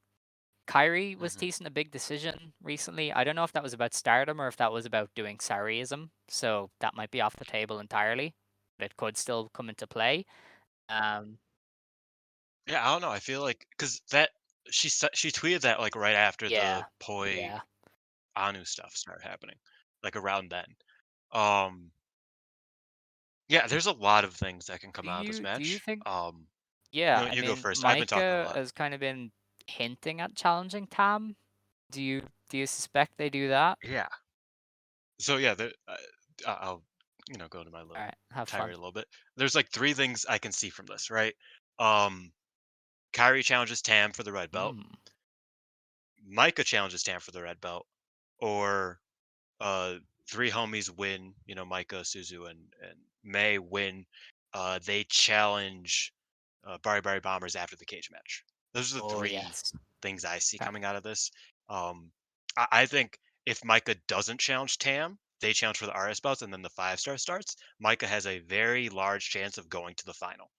KAIRI was Hmm. teasing a big decision recently. I don't know if that was about Stardom or if that was about doing Sareee-ISM, so that might be off the table entirely, but it could still come into play. Um, Yeah, I don't know. I feel like because that she tweeted that like right after the yeah, Poi yeah. Anu stuff started happening, like around then. Um, yeah, there's a lot of things that can come out of this Do you match. think? Yeah, I You go mean, first. I've been talking a Micah lot. has kind of been hinting at challenging Tam. Do you suspect they do that? Yeah. So yeah, I'll go to my All little right, have fun. tirade a little bit. There's like three things I can see from this, right? Um, Kyrie challenges Tam for the red belt. Mm. Micah challenges Tam for the red belt, or uh, three homies win. Micah, Suzu, and May win. They challenge Bari Bari Bombers after the cage match. Those are the Oh three yes. things I see Okay. coming out of this. Um, I think if Micah doesn't challenge Tam, they challenge for the RS belts, and then the 5-star starts. Micah has a very large chance of going to the final.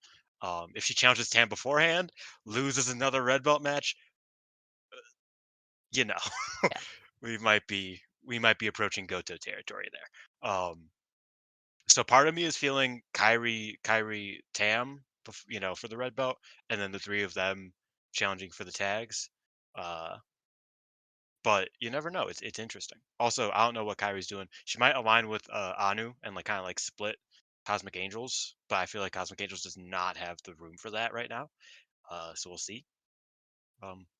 If she challenges Tam beforehand, loses another red belt match, you know, Yeah. we might be approaching Goto territory there. So part of me is feeling Kyrie, Tam, for the red belt, and then the three of them challenging for the tags. Uh, but you never know. It's interesting. Also, I don't know what Kyrie's doing. She might align with Anu and like kind of like split Cosmic Angels, but I feel like Cosmic Angels does not have the room for that right now. So we'll see.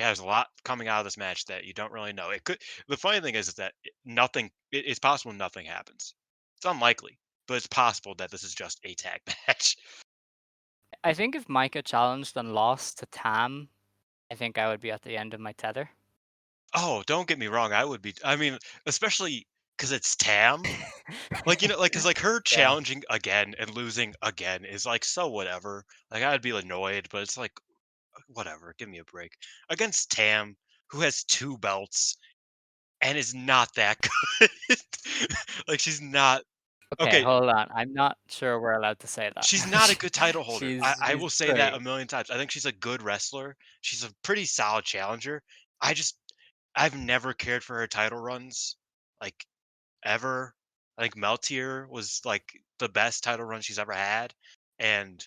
Yeah, there's a lot coming out of this match that you don't really know. It could. The funny thing is that nothing. It's possible nothing happens. It's unlikely, but it's possible that this is just a tag match. I think if Micah challenged and lost to Tam, I think I would be at the end of my tether. Oh, don't get me wrong. I would be. I mean, especially because it's Tam. Like like because like her Yeah. challenging again and losing again is like so whatever. Like I'd be annoyed, but it's like whatever. Give me a break against Tam, who has two belts and is not that good. Like she's not. Okay, Okay, hold on. I'm not sure we're allowed to say that. she's not a good title holder. I She's will say that a great. million times. I think she's a good wrestler. She's a pretty solid challenger. I just I've never cared for her title runs, like ever. I think Meltier was like the best title run she's ever had, and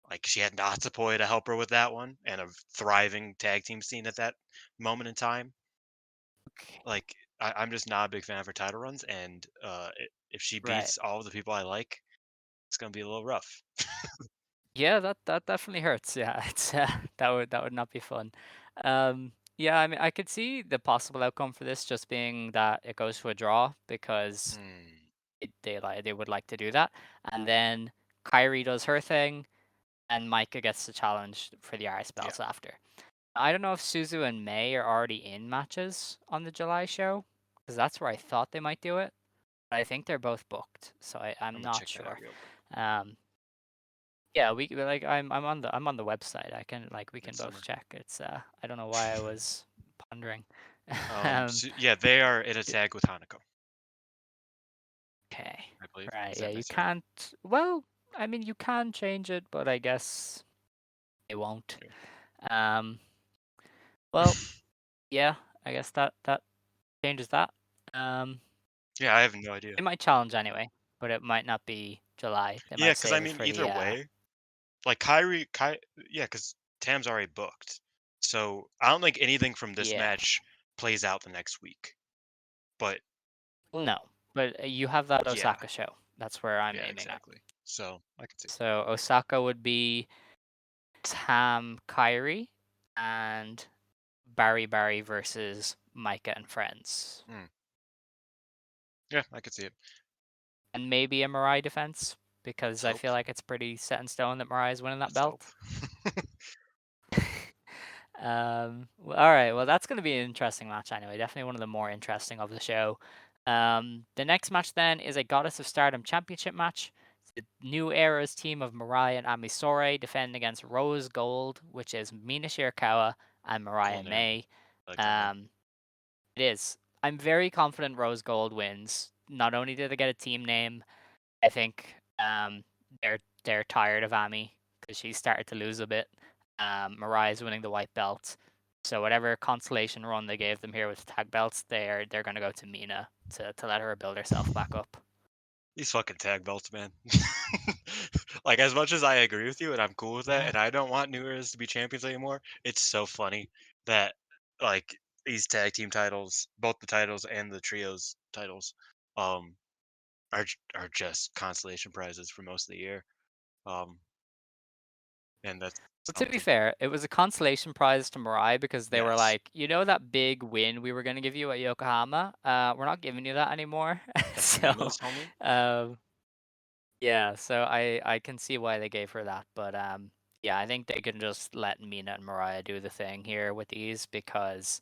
like she had Natsupoi to help her with that one, and a thriving tag team scene at that moment in time. Okay. Like I'm just not a big fan of her title runs, and if she Right. beats all of the people I like, it's gonna be a little rough. Yeah, that definitely hurts. Yeah, it's that would not be fun. Yeah, I mean, I could see the possible outcome for this just being that it goes to a draw because Hmm. they would like to do that, and then Kyrie does her thing, and Micah gets the challenge for the Iris Yeah, belts after. I don't know if Suzu and May are already in matches on the July show because that's where I thought they might do it. But I think they're both booked, so I'm I'm gonna not check that out sure. real quick. Um, yeah, like I'm on the website. We can both Midsummer. check. It's I don't know why I was pondering. um, Yeah, they are in a tag with Hanako, okay, I believe. right. Is Yeah, that you that's right? can't. Well, I mean, you can change it, but I guess it won't. Yeah. Um, well, yeah, I guess that changes that. Um, Yeah, I have no idea. It might challenge anyway, but it might not be July. They Yeah, might because I save it mean, for either the way, like yeah, because Tam's already booked. So I don't think anything from this yeah. match plays out the next week. But No, but you have that yeah, Osaka show. That's where I'm yeah, aiming at. exactly. So I can see. So Osaka would be Tam KAIRI and Barry versus Micah and Friends. Mm. Yeah, I could see it. And maybe a Mirai defense, because Let's I hope. feel like it's pretty set in stone that Mirai is winning that Let's hope. belt. All right, well, that's going to be an interesting match anyway. Definitely one of the more interesting of the show. The next match then is a Goddess of Stardom Championship match. It's the New Era's team of Mirai and Amisore defending against Rose Gold, which is Mina Shirakawa and Cool Mariah name. May. I like that name. It is. I'm very confident Rose Gold wins. Not only did they get a team name, I think they're tired of Ami because she started to lose a bit. Mariah's winning the white belt, so whatever consolation run they gave them here with tag belts, they're gonna go to Mina to let her build herself back up. These fucking tag belts, man. Like, as much as I agree with you and I'm cool with that, Yeah. and I don't want New Eras to be champions anymore, it's so funny that like these tag team titles, both the titles and the trios titles, um, are just consolation prizes for most of the year. Um, and that's But to be something. fair, it was a consolation prize to Mariah because they were Yes, like, you know that big win we were gonna give you at Yokohama? We're not giving you that anymore. that's So, Mina's homie. um, yeah, so I can see why they gave her that, but yeah, I think they can just let Mina and Mariah do the thing here with these because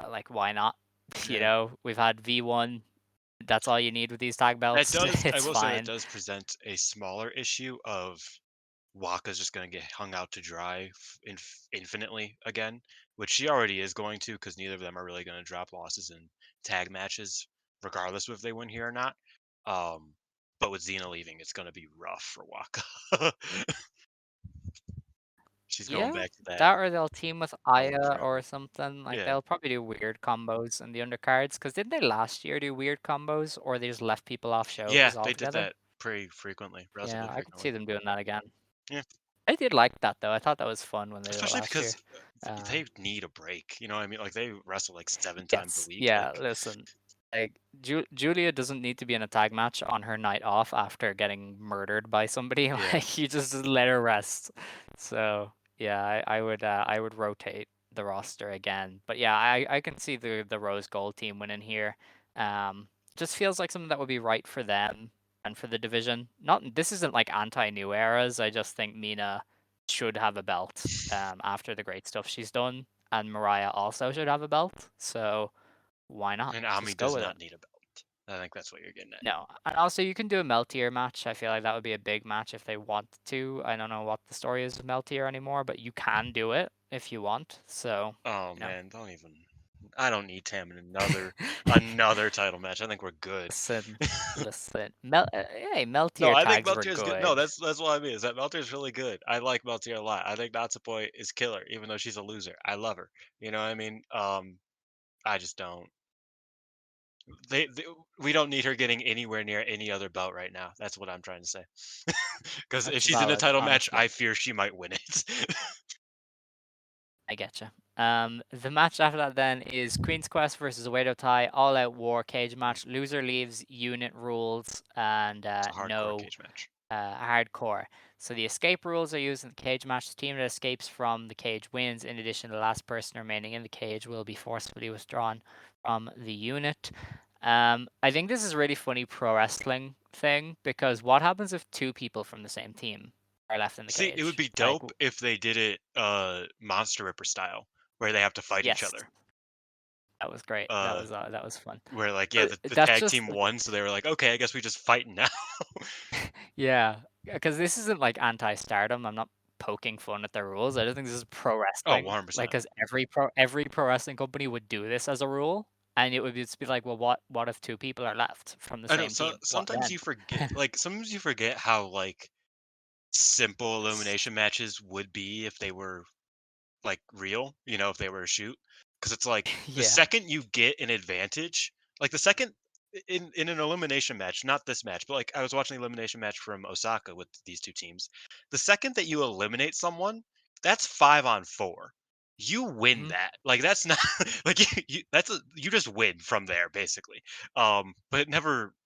like why not? You Yeah. know, we've had V1. That's all you need with these tag That belts. does, I It's will say, that fine. does present a smaller issue of Waka's just going to get hung out to dry infinitely again, which she already is going to because neither of them are really going to drop losses in tag matches, regardless of if they win here or not. Um, but with Xena leaving, it's going to be rough for Waka. She's going Yeah, back to that that or they'll team with home Aya or travel. something. Like Yeah, they'll probably do weird combos in the undercards. Because didn't they last year do weird combos, or they just left people off yeah, shows they did altogether? that pretty frequently, Yeah, relatively I could see frequently. them doing that again. Yeah, I did like that though. I thought that was fun when they did it especially last because year. they Um, need a break. You know what I mean? Like they wrestle like 7 times a yes, week. yeah. Like, Listen, like Julia doesn't need to be in a tag match on her night off after getting murdered by somebody. yeah. Like you just let her rest. So yeah, I would rotate the roster again. But yeah, I can see the Rose Gold team winning here. Just feels like something that would be right for them and for the division. Not this isn't like anti New Eras. I just think Mina should have a belt after the great stuff she's done, and Mariah also should have a belt. So why not? And Ami Just go does with it. not need a belt. I think that's what you're getting at. No, and also you can do a Meltier match. I feel like that would be a big match if they want to. I don't know what the story is of Meltier anymore, but you can do it if you want. So, Oh you know. man, don't even. I don't need Tam in another title match. I think we're good. Listen, listen. Hey, No, Meltier I think tags were Meltier is good. No, good. that's what I mean. Is that Meltier is really good. I like Meltier a lot. I think Natsupoi is killer, even though she's a loser. I love her. You know what I mean? I just don't. They we don't need her getting anywhere near any other belt right now. That's what I'm trying to say. Because if That's she's in a valid, title match, honestly. I fear she might win it. I getcha. The match after that then is Queen's Quest versus Oedo Tai All Out War cage match. Loser leaves, unit rules, and It's a hardcore no cage match. hardcore. So the escape rules are used in the cage match. The team that escapes from the cage wins. In addition, the last person remaining in the cage will be forcefully withdrawn from the unit. I think this is a really funny pro wrestling thing because what happens if two people from the same team are left in the See, it would cage? be Like, dope if they did it Monster Ripper style, where they have to fight each yes, other. that was great. Uh That was fun. where like yeah, But the that's tag just team won, so they were like, okay, I guess we just fight now. yeah, because this isn't like anti-Stardom. I'm not poking fun at their rules. I just think this is pro Oh, wrestling. Like, 100%. because every pro wrestling company would do this as a rule, and it would just be like, well, what if two people are left from the I know. same So team? What sometimes then? you forget, like sometimes you forget how like simple elimination matches would be if they were like real. You know, if they were a shoot, because it's like the Yeah, second you get an advantage, like the second in an elimination match, not this match, but like I was watching the elimination match from Osaka with these two teams. The second that you eliminate someone, that's 5-on-4. You win Mhm. that. Like that's not like you just win from there basically. But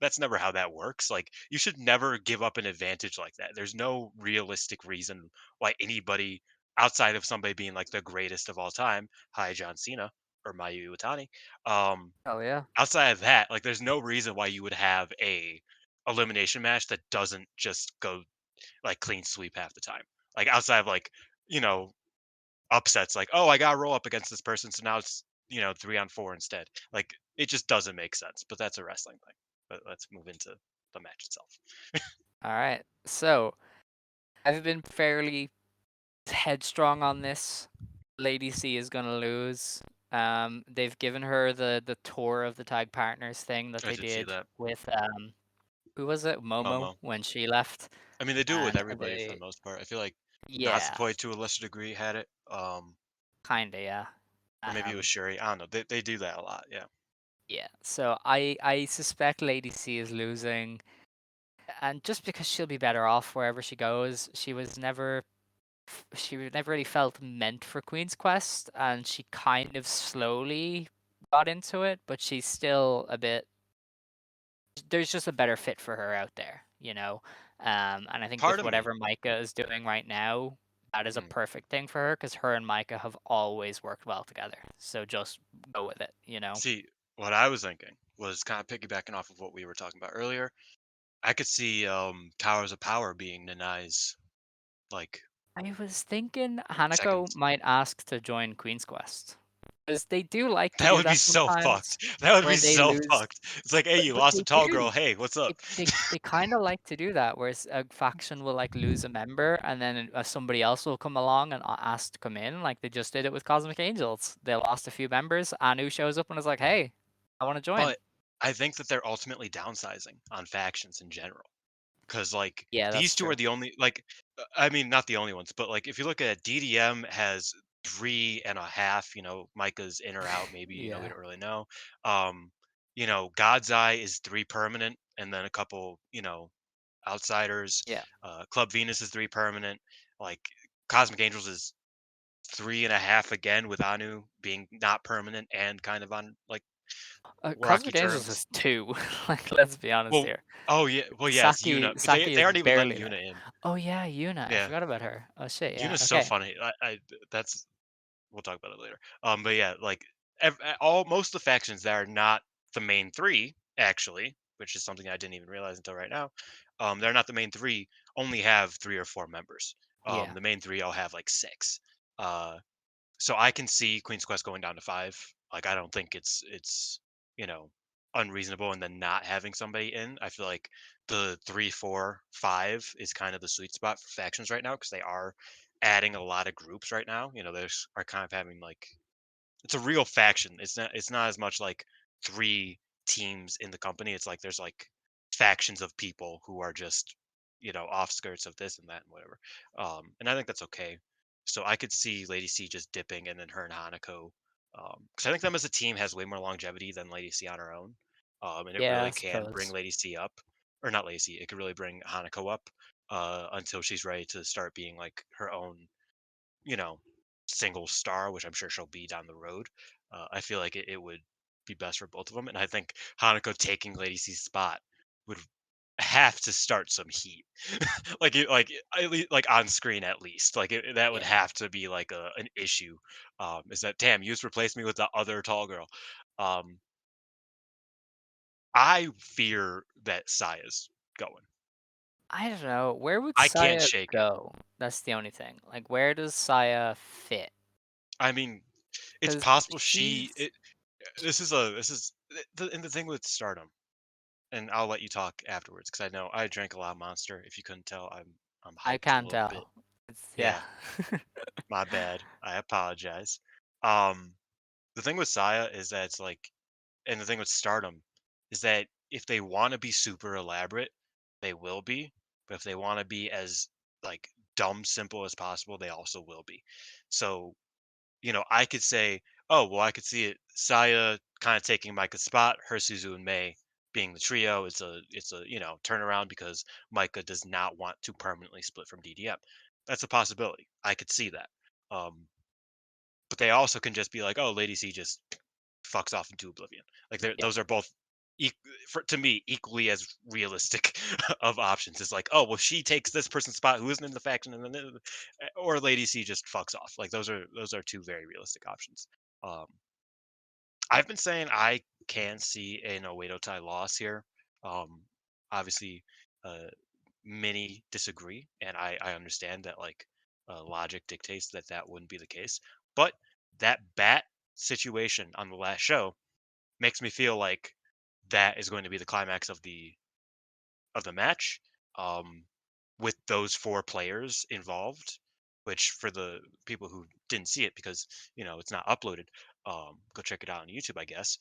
that's never how that works. Like you should never give up an advantage like that. There's no realistic reason why anybody outside of somebody being like the greatest of all time, hi John Cena or Mayu Iwatani, um, Oh yeah. outside of that, like, there's no reason why you would have a elimination match that doesn't just go, like, clean sweep half the time. Like, outside of, like, you know, upsets, like, "Oh, I gotta roll up against this person, so now it's, 3 on 4 instead." Like, it just doesn't make sense, but that's a wrestling thing. But let's move into the match itself. All right. So I've been fairly headstrong on this. Lady C is gonna lose. They've given her the tour of the tag partners thing that I they did see did that. with who was it? Momo Momo. when she left, I mean, they do it with and everybody for the most part. I feel like yeah, Natsupoi, to a lesser degree, had it, kinda yeah. or maybe it was Um, Shuri. I don't know. They do that a lot, yeah. yeah. So I suspect Lady C is losing, and just because she'll be better off wherever she goes, she never really felt meant for Queen's Quest, and she kind of slowly got into it, but she's still a bit. There's just a better fit for her out there, you know. And I think Part with of me whatever Micah is doing right now, that is a mm, perfect thing for her because her and Micah have always worked well together. So just go with it, you know. see, what I was thinking was kind of piggybacking off of what we were talking about earlier. I could see Towers of Power being Nanai's like I was thinking Hanako seconds. might ask to join Queen's Quest because they do like to That do would be that so sometimes, fucked. That would be where they so lose. fucked. It's like, hey, you But lost a they tall girl. do. Hey, what's up? They kind of like to do that, where a faction will like lose a member, and then somebody else will come along and ask to come in. Like they just did it with Cosmic Angels. They lost a few members. Anu shows up and is like, "Hey, I want to join." But I think that they're ultimately downsizing on factions in general. Because like Yeah, these that's two true. are the only like I mean not the only ones, but like if you look at it, DDM has 3.5, Micah's in or out, maybe, we Yeah, don't really know. Um, God's Eye is 3 permanent and then a couple, outsiders. yeah. Club Venus is 3 permanent. Like Cosmic Angels is 3.5 again with Anu being not permanent and kind of on like rocky Cosmic Angels terms. is two. Like, let's be honest Well, here. oh yeah, well yeah, it's Yuna, but they Saki they is aren't even letting barely there. Yuna in. Oh yeah, Yuna. I Yeah. forgot about her. Oh shit. Yeah. Yuna's so Okay. funny. That's we'll talk about it later. But yeah, like all most of the factions that are not the main three actually, which is something I didn't even realize until right now. They're not the main three. Only have 3 or 4 members. Yeah. The main three all have like 6. Uh, so I can see Queen's Quest going down to 5. Like I don't think it's you know unreasonable, and then not having somebody in. I feel like the 3, 4, 5 is kind of the sweet spot for factions right now because they are adding a lot of groups right now. There's are kind of having like it's a real faction. It's not as much like 3 teams in the company. It's like there's like factions of people who are just, off skirts of this and that and whatever. And I think that's okay. So I could see Lady C just dipping and then her and Hanako. Because I think them as a team has way more longevity than Lady C on her own. And it Yeah, I really can bring suppose. Lady C up, or not Lady C. It could really bring Hanako up until she's ready to start being like her own you know, single star, which I'm sure she'll be down the road. I feel like it would be best for both of them, and I think Hanako taking Lady C's spot would have to start some heat, like on screen at least. Like that would Yeah. have to be like an issue. Is that damn you just replaced me with the other tall girl? Um, I fear that Saya's going. I don't know. Where would I can't Saya shake it. go? That's the only thing. Like, where does Saya fit? I mean, it's Because possible she. she's This is and the thing with Stardom. And I'll let you talk afterwards because I know I drank a lot of Monster. If you couldn't tell, I'm I hyped a can't little bit. tell. It's yeah. Yeah, my bad. I apologize. Um, the thing with Saya is that it's like, and the thing with Stardom is that if they want to be super elaborate, they will be. But if they want to be as like dumb simple as possible, they also will be. So I could say, oh well, I could see it. Saya kind of taking Micah's spot, her Suzu and May being the trio, it's a turnaround because Micah does not want to permanently split from DDM. That's a possibility. I could see that. Um, but they also can just be like, oh, Lady C just fucks off into oblivion. Like Yeah. those are both to me equally as realistic of options. It's like, oh well, she takes this person's spot who isn't in the faction, and then or Lady C just fucks off. Like those are two very realistic options. Um, I've been saying I can see an Oedo Tai loss here. Um, obviously, uh, many disagree, and I understand that like logic dictates that that wouldn't be the case. But that bat situation on the last show makes me feel like that is going to be the climax of the match, um, with those four players involved. Which for the people who didn't see it because it's not uploaded, go check it out on YouTube, I guess.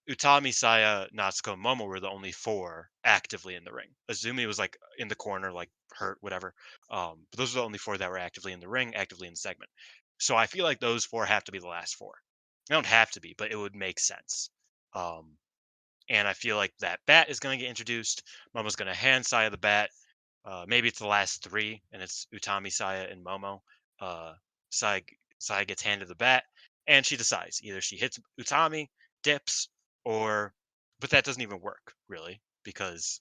Utami, Saya, Natsuko, and Momo were the only four actively in the ring. Azumi was like in the corner, like hurt, whatever. But those are the only four that were actively in the ring, actively in the segment. So I feel like those four have to be the last four. They don't have to be, but it would make sense. Um, and I feel like that bat is going to get introduced. Momo's going to hand Saya the bat. Maybe it's the last three, and it's Utami, Saya, and Momo. Uh, Saya, Saya gets handed the bat, and she decides either she hits Utami, dips, or but that doesn't even work really because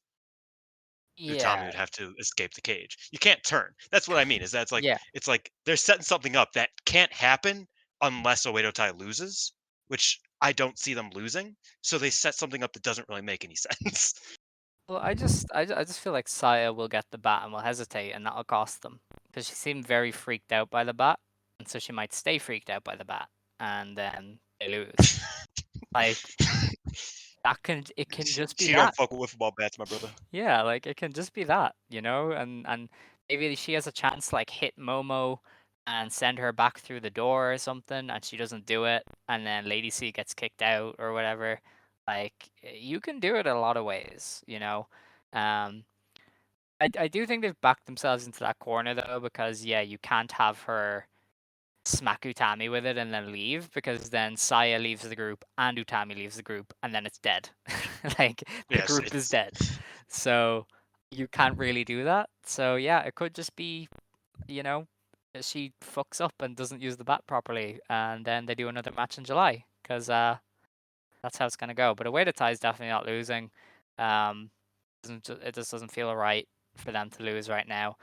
Utami Yeah. would have to escape the cage. You can't turn. That's what I mean. Is that Yeah. it's like they're setting something up that can't happen unless Oedo Tai loses, which I don't see them losing. So they set something up that doesn't really make any sense. Well, I just feel like Saya will get the bat and will hesitate, and that'll cost them because she seemed very freaked out by the bat, and so she might stay freaked out by the bat, and then they lose. Like it can just be She don't that. fuck with wiffle ball bats, my brother. Yeah, like it can just be that, and maybe she has a chance to like hit Momo and send her back through the door or something, and she doesn't do it, and then Lady C gets kicked out or whatever. Like you can do it a lot of ways. Um, I do think they've backed themselves into that corner though, because yeah, you can't have her smack Utami with it and then leave because then Saya leaves the group and Utami leaves the group and then it's dead. Like the Yes, group is it's dead. So you can't really do that. So yeah, it could just be, you know, she fucks up and doesn't use the bat properly and then they do another match in July because that's how it's gonna go. But away to tie is definitely not losing. Um, it just doesn't feel right for them to lose right now.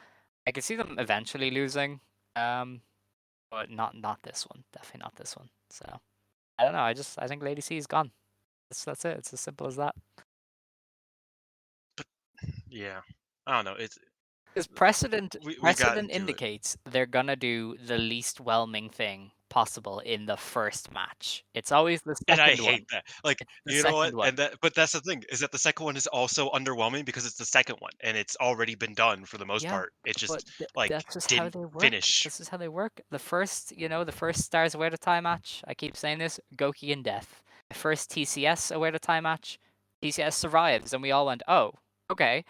I could see them eventually losing. Um, but not this one. Definitely not this one. So I don't know. I think Lady C is gone. That's it. It's as simple as that. yeah. I don't know. It's Because precedent we got precedent into it. indicates they're gonna do the least whelming thing possible in the first match. It's always the And I second hate one. that. Like, It's the you know what? second one. And but that's the thing, is that the second one is also underwhelming because it's the second one and it's already been done for the most Yeah, part. It but just like that's just how didn't they work. finish. This is how they work. The first Stars Away to Tie match. I keep saying this. Goki and Death. The first TCS Away to Tie match. TCS survives, and we all went, "Oh, okay."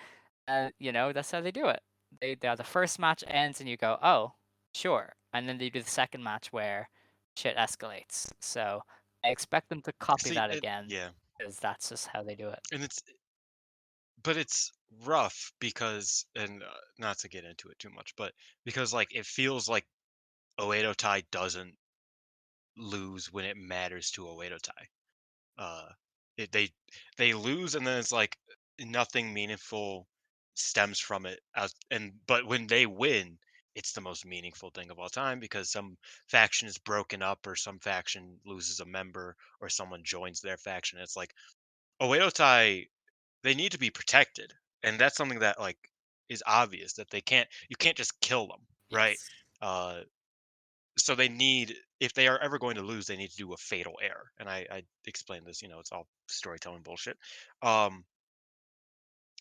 That's how they do it. The first match ends, and you go, "Oh, sure," and then they do the second match where shit escalates. So I expect them to copy See, that again, yeah. because that's just how they do it. And it's rough because not to get into it too much, but because like it feels like Oedo Tai doesn't lose when it matters to Oedo Tai. Uh, they lose, and then it's like nothing meaningful stems from it. But when they win, it's the most meaningful thing of all time because some faction is broken up, or some faction loses a member, or someone joins their faction. It's like Oedo Tai, they need to be protected, and that's something that like is obvious that you can't just kill them, right? Yes. Uh, so they need, if they are ever going to lose, they need to do a fatal error. And I explained this, it's all storytelling bullshit. Um,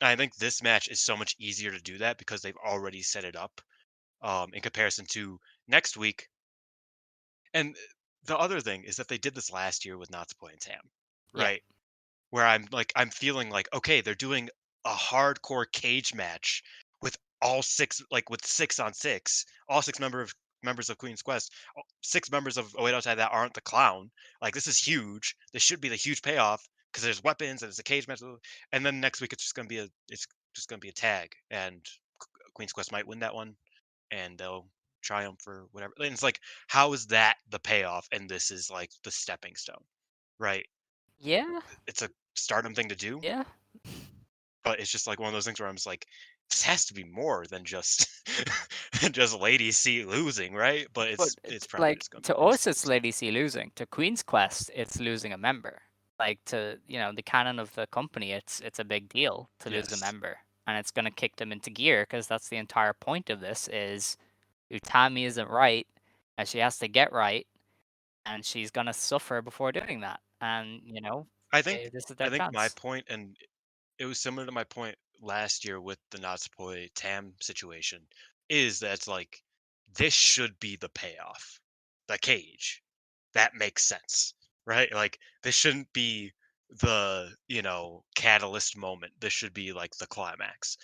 I think this match is so much easier to do that because they've already set it up, in comparison to next week. And the other thing is that they did this last year with Natsuko and Tam, Yeah. right? Where I'm feeling like, okay, they're doing a hardcore cage match with all six, like with 6 on 6, all six members of Queen's Quest, 6 members of Oedo Tai that aren't the clown. Like this is huge. This should be the huge payoff. because there's weapons and it's a cage match, and then next week it's just gonna be a tag, and Queen's Quest might win that one, and they'll triumph or whatever. And it's like, how is that the payoff? And this is like the stepping stone, right? Yeah, It's a Stardom thing to do, yeah. but it's just like one of those things where I'm just like, this has to be more than just just Lady C losing, right? But But it's probably like just gonna be to this. us, it's Lady C losing. To Queen's Quest, it's losing a member. Like to the canon of the company, it's a big deal to lose a Yes, member, and it's gonna kick them into gear because that's the entire point of this. Is Utami isn't right, and she has to get right, and she's gonna suffer before doing that. And this is I their think my chance. point, and it was similar to my point last year with the Natsupoi Tam situation, is that it's like this should be the payoff. The cage. That makes sense, right? Like this shouldn't be the, catalyst moment. This should be like the climax.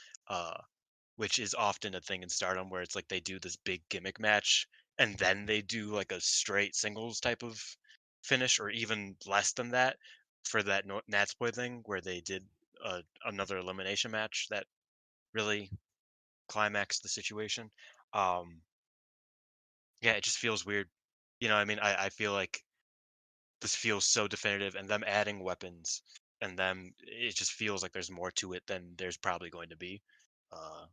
Which is often a thing in Stardom where it's like they do this big gimmick match and then they do like a straight singles type of finish or even less than that for that Natsupoi thing where they did another elimination match that really climaxed the situation. Um, yeah, it just feels weird. I mean, I feel like this feels so definitive and them adding weapons and them it just feels like there's more to it than there's probably going to be.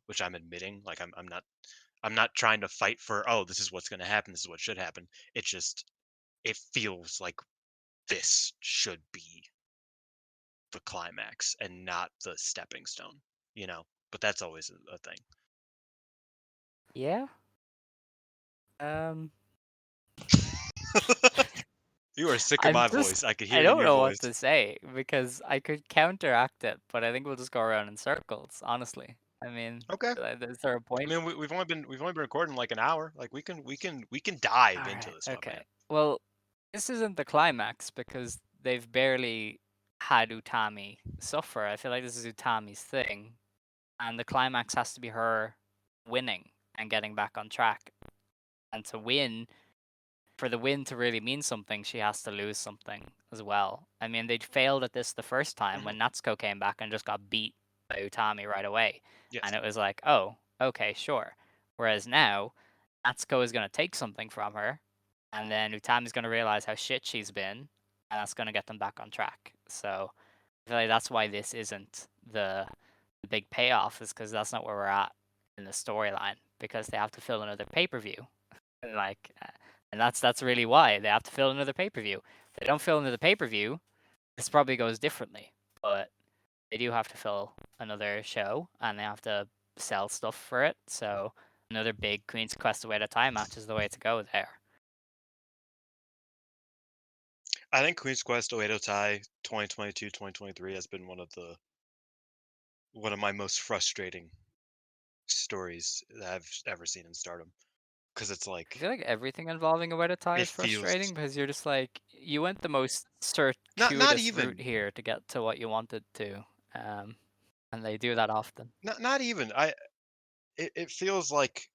Which I'm admitting, like I'm not trying to fight for, oh, this is what's going to happen, this is what should happen. It just it feels like this should be the climax and not the stepping stone, but that's always a thing. Yeah. Um. You are sick of I'm my just. voice. I could I hear it in don't your know what voice. to say because I could counteract it, but I think we'll just go around in circles. Honestly, I mean, Okay. is there a I point? mean, we've only been recording like an hour. Like we can dive All into right. this one, man. Okay. Well, this isn't the climax because they've barely had Utami suffer. I feel like this is Utami's thing, and the climax has to be her winning and getting back on track. And to win, for the win to really mean something, she has to lose something as well. I mean, they'd failed at this the first time Hmm. when Natsuko came back and just got beat by Utami right away. And Yes. it was like, oh, okay, sure. Whereas now, Natsuko is going to take something from her, and then Utami's going to realize how shit she's been, and that's going to get them back on track. So I feel like that's why this isn't the big payoff, is because that's not where we're at in the storyline, because they have to fill another pay-per-view. And and that's really why they have to fill another pay-per-view. If they don't fill another pay-per-view, this probably goes differently. But they do have to fill another show, and they have to sell stuff for it. So another big Queen's Quest Away at a Time match is the way to go there. I think Queen's Quest Oedo Tai 2022-2023 has been one of my most frustrating stories that I've ever seen in Stardom because it's I like feel like everything involving Away at a Time it is feels frustrating because you're just like, you went the most not circuitous route even here to get to what you wanted to. Um, and they do that often. not even I it feels like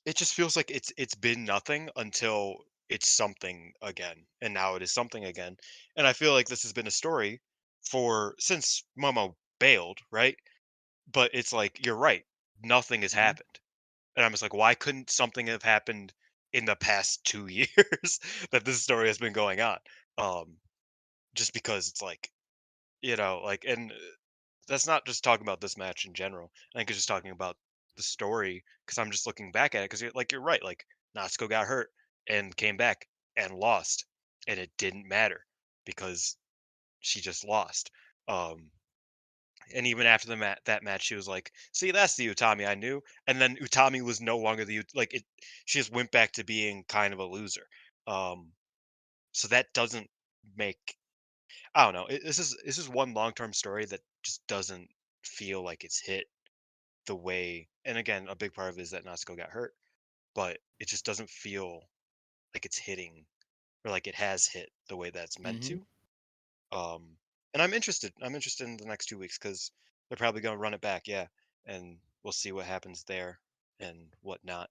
it just feels like it's been nothing until it's something again, and now it is something again. And I feel like this has been a story for since Momo bailed, right? But it's like you're right, nothing has Hmm. happened. And I'm just like, why couldn't something have happened in the past 2 years that this story has been going on? Um, just because it's like, and that's not just talking about this match in general. I think it's just talking about the story because I'm just looking back at it because you're right. Like Natsuko got hurt and came back and lost, and it didn't matter because she just lost. Um, and even after that match, she was like, "See, that's the Utami I knew." And then Utami was no longer like it. She just went back to being kind of a loser. Um, so that doesn't make I don't know. This is one long term story that just doesn't feel like it's hit the way. And again, a big part of it is that Natsuko got hurt, but it just doesn't feel like it's hitting or like it has hit the way that's meant Hmm. to. Um, and I'm interested. I'm interested in the next 2 weeks because they're probably going to run it back. Yeah, and we'll see what happens there and whatnot.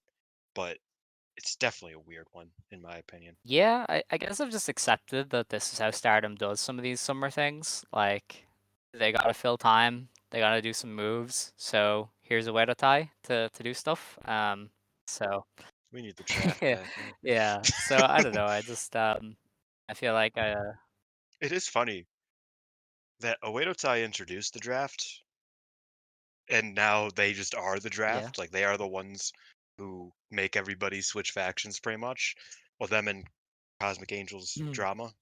But it's definitely a weird one in my opinion. Yeah, I guess I've just accepted that this is how Stardom does some of these summer things. Like, they gotta fill time, they gotta do some moves. So here's a Wedo tie to do stuff. So We need the draft yeah, back, man. yeah. So I don't know. I just I feel like It is funny that Oedo Tai introduced the draft, and now they just are the yeah. draft. Like they are the ones who make everybody switch factions pretty much. Well, them and Cosmic Angels Mm. drama.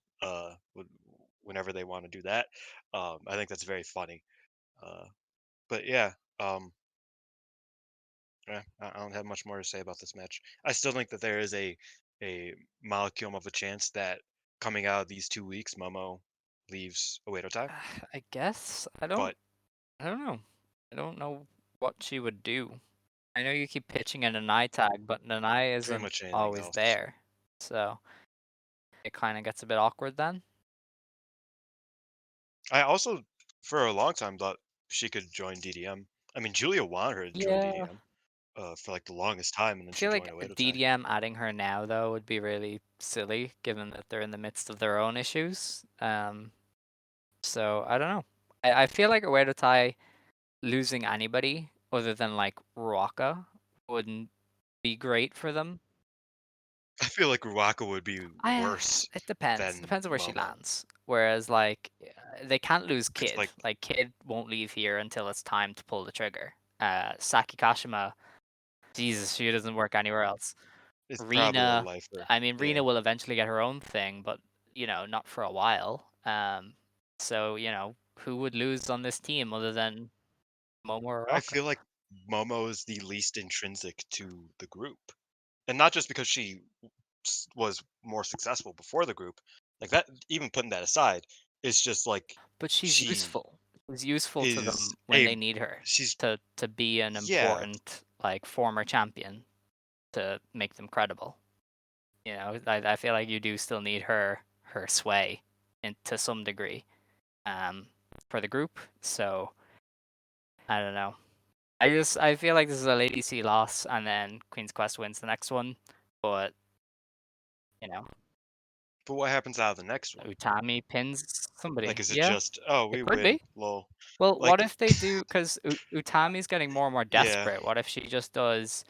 Whenever they want to do that, I think that's very funny. Uh, but yeah, um, yeah, I don't have much more to say about this match. I still think that there is a molecule of a chance that coming out of these 2 weeks, Momo leaves Oedo Tai, I guess but I don't know. I don't know what she would do. I know you keep pitching in an eye tag, but Nanai pretty isn't much anything always else. there. So it kind of gets a bit awkward then. I also, for a long time, thought she could join DDM. I mean, Julia wanted her to join Yeah. DDM for like the longest time, and then I she feel joined like Oedo Tai. DDM adding her now though would be really silly given that they're in the midst of their own issues. So I don't know. I feel like Uedo Tai losing anybody other than like Ruaka wouldn't be great for them. I feel like Ruaka would be I worse it depends. than Depends on where she Momo, lands. Whereas like they can't lose because Kid. like Like Kid won't leave here until it's time to pull the trigger. Saki Kashima, Jesus, she doesn't work anywhere else. it's probably a Rena, lifer. I mean Yeah, Rena will eventually get her own thing, but not for a while. So who would lose on this team other than Momo or I Rocker? feel like Momo is the least intrinsic to the group, and not just because she was more successful before the group. Like that, even putting that aside, it's just like But she's she useful. She's useful to is them when a they need her she's to be an yeah. important like former champion to make them credible. I feel like you do still need her sway to some degree um for the group. So I don't know. I feel like this is a Lady C loss and then Queen's Quest wins the next one. But you know, But what happens out of the next one? Utami pins Like, somebody. is it Yeah, just oh it we could win, be. lol? Well, what Like if they do? Because Utami's getting more and more yeah, desperate. What if she just does,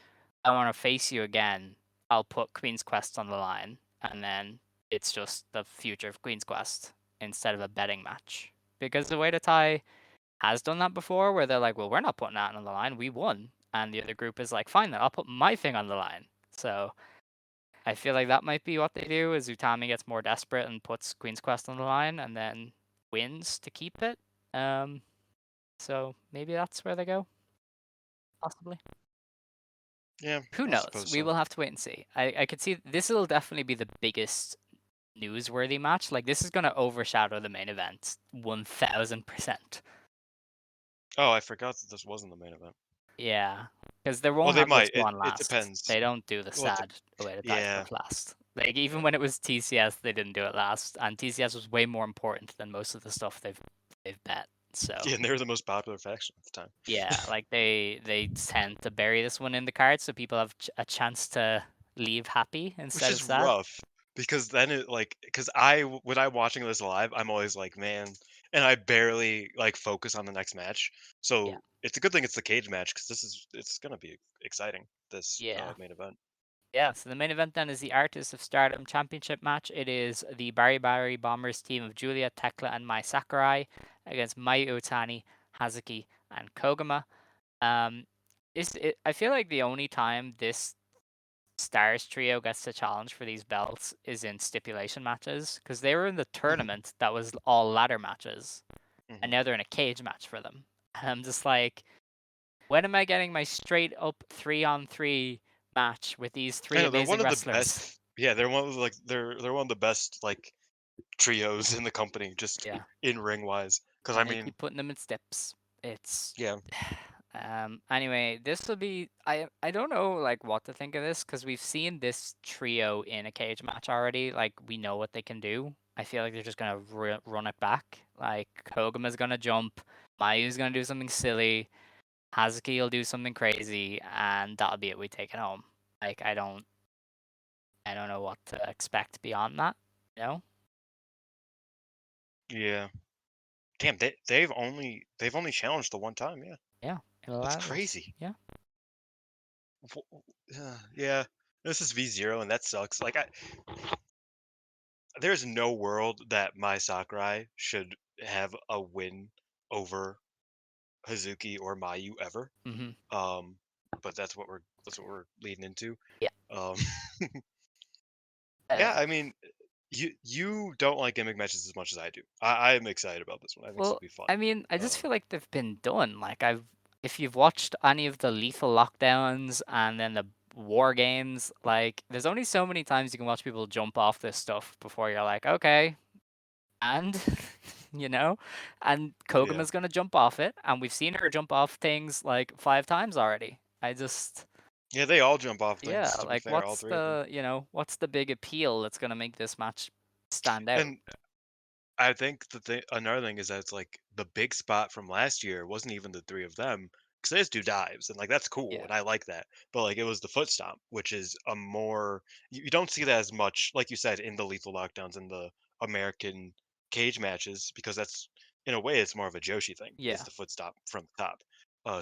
I want to face you again. I'll put Queen's Quest on the line, and then it's just the future of Queen's Quest instead of a betting match. Because the way to tie has done that before, where they're like, well, we're not putting that on the line. We won. And the other group is like, fine, then I'll put my thing on the line. So I feel like that might be what they do, is Utami gets more desperate and puts Queen's Quest on the line and then wins to keep it. Um, so maybe that's where they go, possibly. yeah, Who I knows? suppose We so. will have to wait and see. I could see this will definitely be the biggest newsworthy match. Like this is going to overshadow the main event 1000%. Oh, I forgot that this wasn't the main event. Yeah, because they Well, won't they have this might. It one it last. depends. They don't do the Well, sad way to tie yeah, stuff last. Like even when it was TCS, they didn't do it last, and TCS was way more important than most of the stuff they've bet. So yeah, and they were the most popular faction at the time. yeah, like they tend to bury this one in the card so people have a chance to leave happy Which instead of is sad. rough because then it like because when I'm watching this live, I'm always like, man, and I barely like focus on the next match. Yeah, So it's a good thing it's the cage match because it's gonna be exciting this yeah, main event. yeah. So the main event then is the Artist of Stardom Championship match. It is the Bari Bari Bombers team of Julia, Tekla, and Mai Sakurai against Mai Utani, Hazuki, and Koguma. Um, I feel like the only time this Stars trio gets the challenge for these belts is in stipulation matches because they were in the Hmm. tournament that was all ladder matches, and Hmm. now they're in a cage match for them. And I'm just like, when am I getting my straight up 3-on-3 match with these I three know they're one amazing of the wrestlers? best. Yeah, they're one of like they're one of the best like trios in the company, just Yeah, in ring wise. Because I and they mean, keep putting them in steps. It's yeah, anyway, this will be I don't know like what to think of this because we've seen this trio in a cage match already. Like we know what they can do. I feel like they're just gonna run it back. Like Koguma's gonna jump, Mayu's gonna do something silly, Hazuki will do something crazy, and that'll be it. We take it home. Like I don't. I don't know what to expect beyond that. You know? Yeah. Damn, they've only challenged the one time. Yeah, Yeah, it that's allows. crazy. Yeah. Yeah, this is V0, and that sucks. Like, there's no world that my Sakurai should have a win over Hazuki or Mayu ever. Hmm. Um, but that's what we're leading into. Yeah. Um, Uh, yeah, I mean, you don't like gimmick matches as much as I do. I am excited about this one. I think this will well, be fun. I mean, I just Uh, feel like they've been done. Like if you've watched any of the Lethal Lockdowns and then the War Games, like there's only so many times you can watch people jump off this stuff before you're like, okay, and you know, and yeah, Kogama's gonna jump off it, and we've seen her jump off things like 5 times already. I just, yeah, they all jump off yeah, things. To be like fair, all what's three of them. what's the big appeal that's gonna make this match stand out? And I think another thing is that it's like the big spot from last year wasn't even the three of them because they just do dives and like that's cool Yeah, and I like that. But like it was the foot stomp, which is a more you don't see that as much, like you said, in the lethal lockdowns and the American cage matches because that's in a way it's more of a Joshi thing. Is yeah, the foot stomp from the top.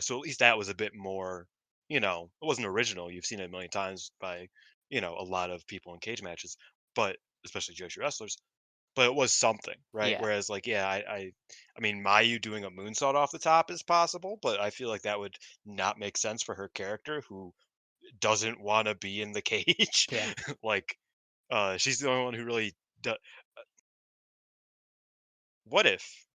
So at least that was a bit more, it wasn't original. You've seen it a million times by, a lot of people in cage matches, but especially Joshi wrestlers, but it was something, right? yeah, Whereas, like, yeah, I mean, Mayu doing a moonsault off the top is possible, but I feel like that would not make sense for her character, who doesn't want to be in the cage. yeah. Like, she's the only one who really. What if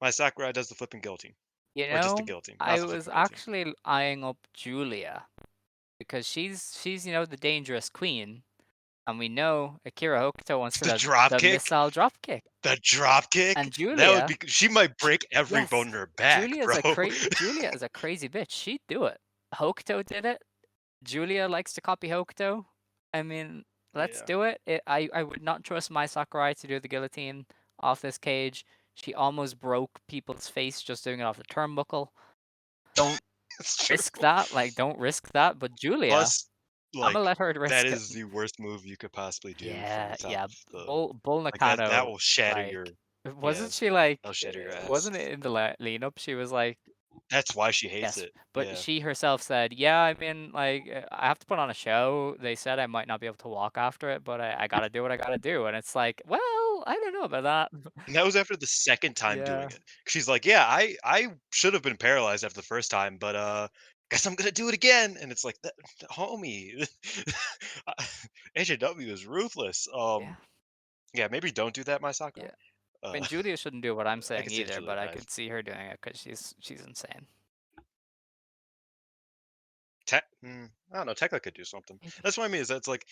my Sakurai does the flipping guillotine, You or just the know, guillotine, not I the was flipping guillotine? actually eyeing up Julia because she's the dangerous queen, and we know Akira Hokuto wants to The drop the kick, missile drop kick, the drop and kick, that would Julia, be. She might break every yes, bone in her back, bro. Julia is a crazy bitch. She'd do it. Hokuto did it. Julia likes to copy Hokuto. I mean, let's Yeah. do it. I would not trust my Sakurai to do the guillotine off this cage. She almost broke people's face just doing it off the turnbuckle. Don't It's true. risk that. Like, don't risk that. But Julia, Plus, I'm gonna like, let her that risk it. is the worst move you could possibly do from Yeah, the top yeah. of the Bull like, that Nakano, will shatter like, your yeah, wasn't she like, that'll shatter your ass. wasn't it in the lean up? She was like, That's why she hates yes, it. but Yeah. she herself said, yeah, I mean, like, I have to put on a show. They said I might not be able to walk after it, but I gotta do what I gotta do. And it's like, well, I don't know about that. And that was after the second time doing Yeah, it. She's like, "Yeah, I should have been paralyzed after the first time, but, guess I'm gonna do it again." And it's like, "That homie, AJW is ruthless." yeah, Yeah, maybe don't do that, my Sakurai. yeah. I Uh, mean, Julia shouldn't do what I'm I saying could see a either, Julia but I dive. could see her doing it because she's insane. I don't know, Tekla could do something. Maybe. That's what I mean is that's like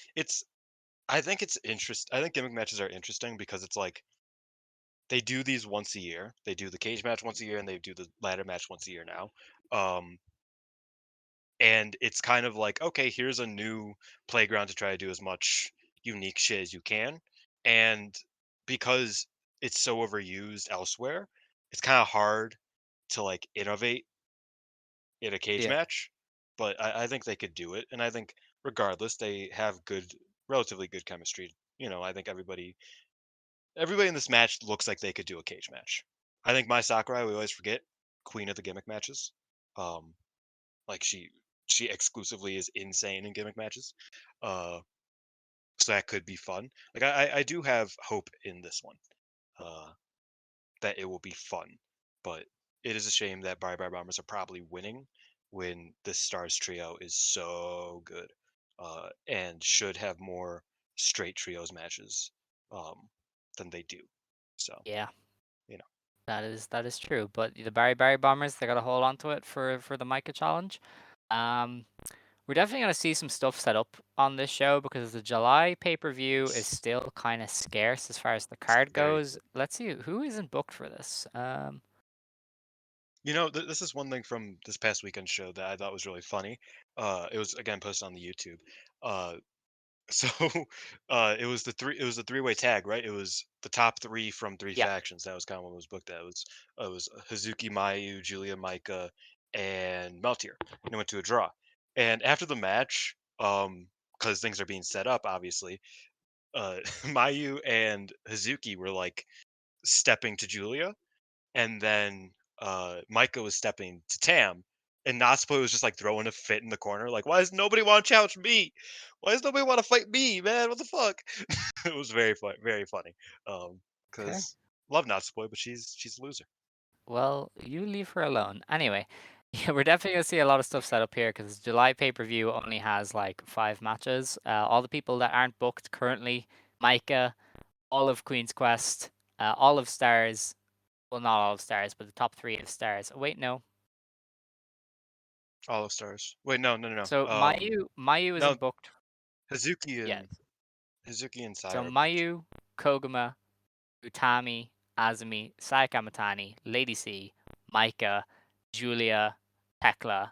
I think it's I think gimmick matches are interesting because it's like they do these once a year. They do the cage match once a year and they do the ladder match once a year now. Um, and it's kind of like, okay, here's a new playground to try to do as much unique shit as you can. And because it's so overused elsewhere, it's kind of hard to like innovate in a cage Yeah, match. But I think they could do it. And I think regardless, they have relatively good chemistry. I think everybody in this match looks like they could do a cage match. I think my Sakurai, we always forget, queen of the gimmick matches. Um, like she exclusively is insane in gimmick matches. Uh, so that could be fun. Like I do have hope in this one. Uh, that it will be fun, but it is a shame that Bye Bombers are probably winning when this Stars trio is so good, and should have more straight trios matches, um, than they do. So yeah. you know. That is true. But the Barry Bombers, they gotta hold on to it for the Micah challenge. Um, we're definitely gonna see some stuff set up on this show because the July pay-per-view is still kind of scarce as far as the card Very. goes. Let's see who isn't booked for this. This is one thing from this past weekend show that I thought was really funny. It was again posted on the YouTube. Uh, so it was the three-way tag, right? It was the top three from three Yeah, factions. That was kind of what was booked at. It was Hazuki, Mayu, Julia, Micah, and Meltier. And it went to a draw. And after the match, because things are being set up, obviously. Mayu and Hazuki were like stepping to Julia, and then Micah was stepping to Tam, and Natsuko was just like throwing a fit in the corner, like, "Why does nobody want to challenge me? Why does nobody want to fight me, man? What the fuck?" It was very funny. Okay. Because love Natsuko, but she's a loser. Well, you leave her alone. Anyway, yeah, we're definitely gonna see a lot of stuff set up here because July pay-per-view only has like 5 matches. All the people that aren't booked currently, Micah, all of Queen's Quest, all of Stars. Well, not all of Stars, but the top three of Stars. Oh, wait, no. All of Stars. Wait, no, no, no, So no. Mayu No, isn't booked Hazuki yet. and Hazuki and Saya So are booked. Mayu, Koguma, Utami, Azumi, Sayaka Matani, Lady C, Micah, Julia, Tekla,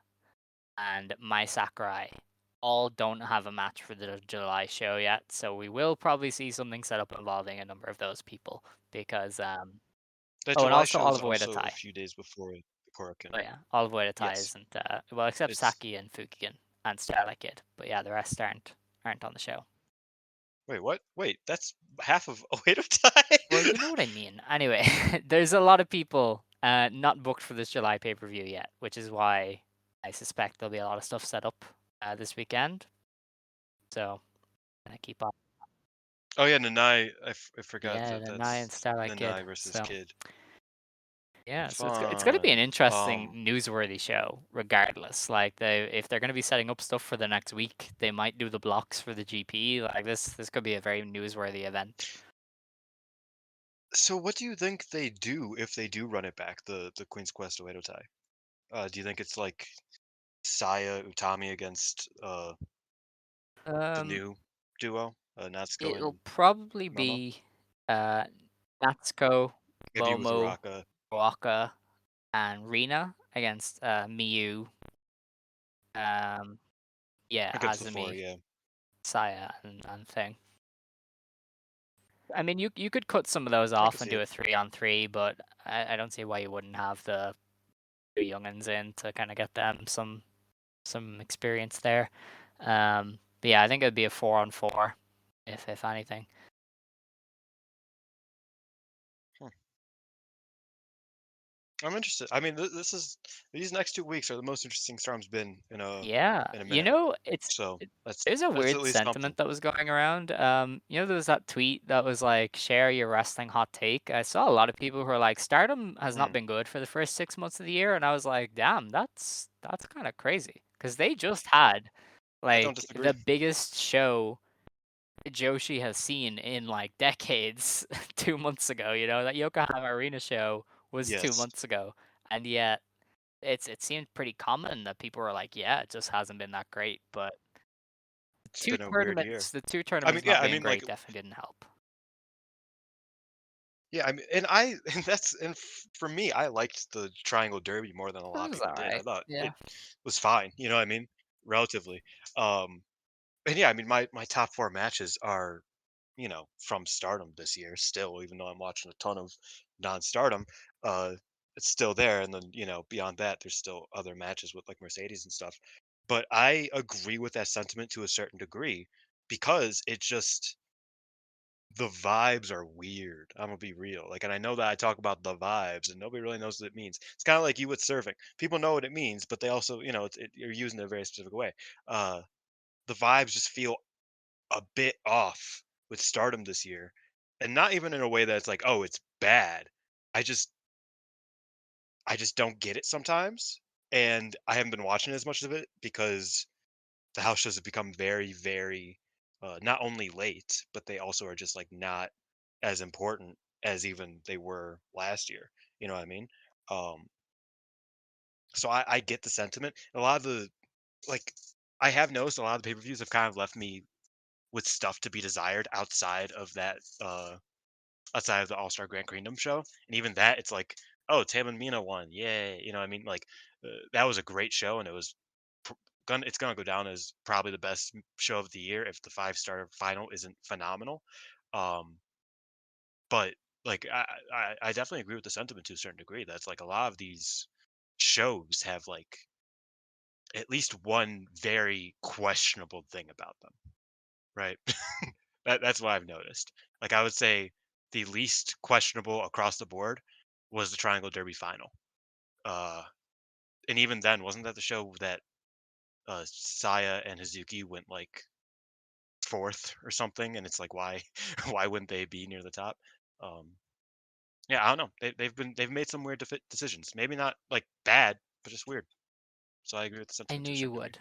and Mai Sakurai all don't have a match for the July show yet, so we will probably see something set up involving a number of those people because That oh, and July also show is Olive Oida also a Tai. few days before the Oh Korakuen. yeah, Olive Oida Tai Yes, isn't well except it's. Saki and Fukigen and Starlight Kid, but yeah, the rest aren't on the show. Wait, what? Wait, that's half of Oedo Tai? Well, you know what I mean. Anyway, there's a lot of people not booked for this July pay-per-view yet, which is why I suspect there'll be a lot of stuff set up this weekend. So, keep on. Oh yeah, Nanai. I forgot Yeah, that the Nye that's and Starlight Kid. Nanai versus So, Kid. yeah, so it's gonna be an Fun. interesting newsworthy show, regardless. Like if they're gonna be setting up stuff for the next week, they might do the blocks for the GP. Like this could be a very newsworthy event. So what do you think they do if they do run it back, the Queen's Quest Oedo Tai? Do you think it's like Saya Utami against the Um, new duo, Natsuko it'll and probably Momo? be uh Natsuko, Maybe with Momo, Uraka Waka, and Rina against Miyu, um, yeah, against the four, Azumi, yeah. Saya, and Thing. I mean, you could cut some of those I can off and see do it. a 3-on-3, but I don't see why you wouldn't have the two youngins in to kind of get them some experience there. But yeah, I think it'd be a 4-on-4 if anything. Hmm. I'm interested. I mean, this is these next 2 weeks are the most interesting Storm's been Yeah, in a you minute. know, So there's a that's at weird least something. sentiment that was going around. There was that tweet that was like, share your wrestling hot take. I saw a lot of people who were like, Stardom has not Mm, been good for the first 6 months of the year, and I was like, damn, that's kind of crazy because they just had I don't like disagree. the biggest show Joshi has seen in like decades 2 months ago. You know that Yokohama Arena show was two Yes, months ago, and yet it seemed pretty common that people were like, yeah, it just hasn't been that great, but it's been a weird year. the two I mean, tournaments yeah, not I being mean, like, great definitely didn't help. yeah, I mean, and that's for me, I liked the Triangle Derby more than a lot It of was people did. I alright. thought Yeah. it was fine. You know what I mean? Relatively. Um, and yeah, I mean, my top four matches are from Stardom this year still, even though I'm watching a ton of non-Stardom, uh, it's still there. And then, beyond that, there's still other matches with like Mercedes and stuff. But I agree with that sentiment to a certain degree because it just the vibes are weird. I'm gonna be real. Like, and I know that I talk about the vibes and nobody really knows what it means. It's kind of like you with surfing. People know what it means, but they also, you're using it a very specific way. Uh, the vibes just feel a bit off with Stardom this year, and not even in a way that's like, "Oh, it's bad." I just I just don't get it sometimes, and I haven't been watching as much of it because the house shows have become very, not only late, but they also are just, like, not as important as even they were last year, you know what I mean? Um, so I get the sentiment. A lot of the like, I have noticed a lot of the pay-per-views have kind of left me with stuff to be desired outside of the All Star Grand Kingdom show, and even that, it's like, oh, Tam and Mina won, yay! You know, what I mean, like that was a great show, and it was it's gonna go down as probably the best show of the year if the 5-star final isn't phenomenal. Um, but like I definitely agree with the sentiment to a certain degree. That's like a lot of these shows have like at least one very questionable thing about them, right? That's what I've noticed. Like I would say the least questionable across the board was the Triangle Derby final. Uh, and even then, wasn't that the show that Saya and Hazuki went like fourth or something? And it's like, why, why wouldn't they be near the top? Um, yeah, I don't know. They've made some weird decisions. Maybe not like bad, but just weird. So I agree with the I sentiment knew to a you certain degree. would.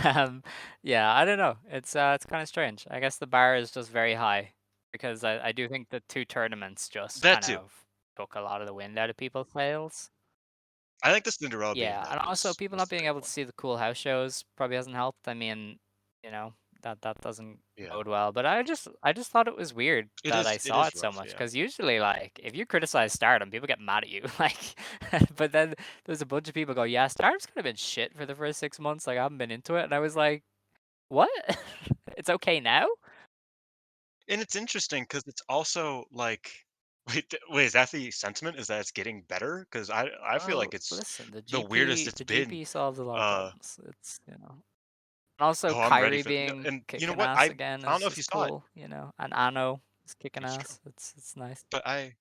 um, yeah, I don't know. It's kind of strange. I guess the bar is just very high because I do think the two tournaments just That kind too. of took a lot of the wind out of people's sails. I think the Cinderella being Yeah, that and also people was not the being big able to one. see the cool house shows probably hasn't helped. I mean, you know, that doesn't Yeah, bode well. But I just thought it was weird that I it saw is it so rough. much Yeah, because usually like if you criticize Stardom, people get mad at you. Like, but then there's a bunch of people go, yeah, Stardom's kind of been shit for the first 6 months. Like I haven't been into it, and I was like, what? It's okay now? and it's interesting because it's also like, wait, is that the sentiment? Is that it's getting better? Because I feel Well, like it's listen, the the weirdest GP it's the been. GP solves a lot of Uh, problems. And also oh, I'm ready KAIRI for no, being and you know kicking what? ass again I don't know if is you saw it. cool, you know. And Anno is kicking It's true, ass. It's nice. but I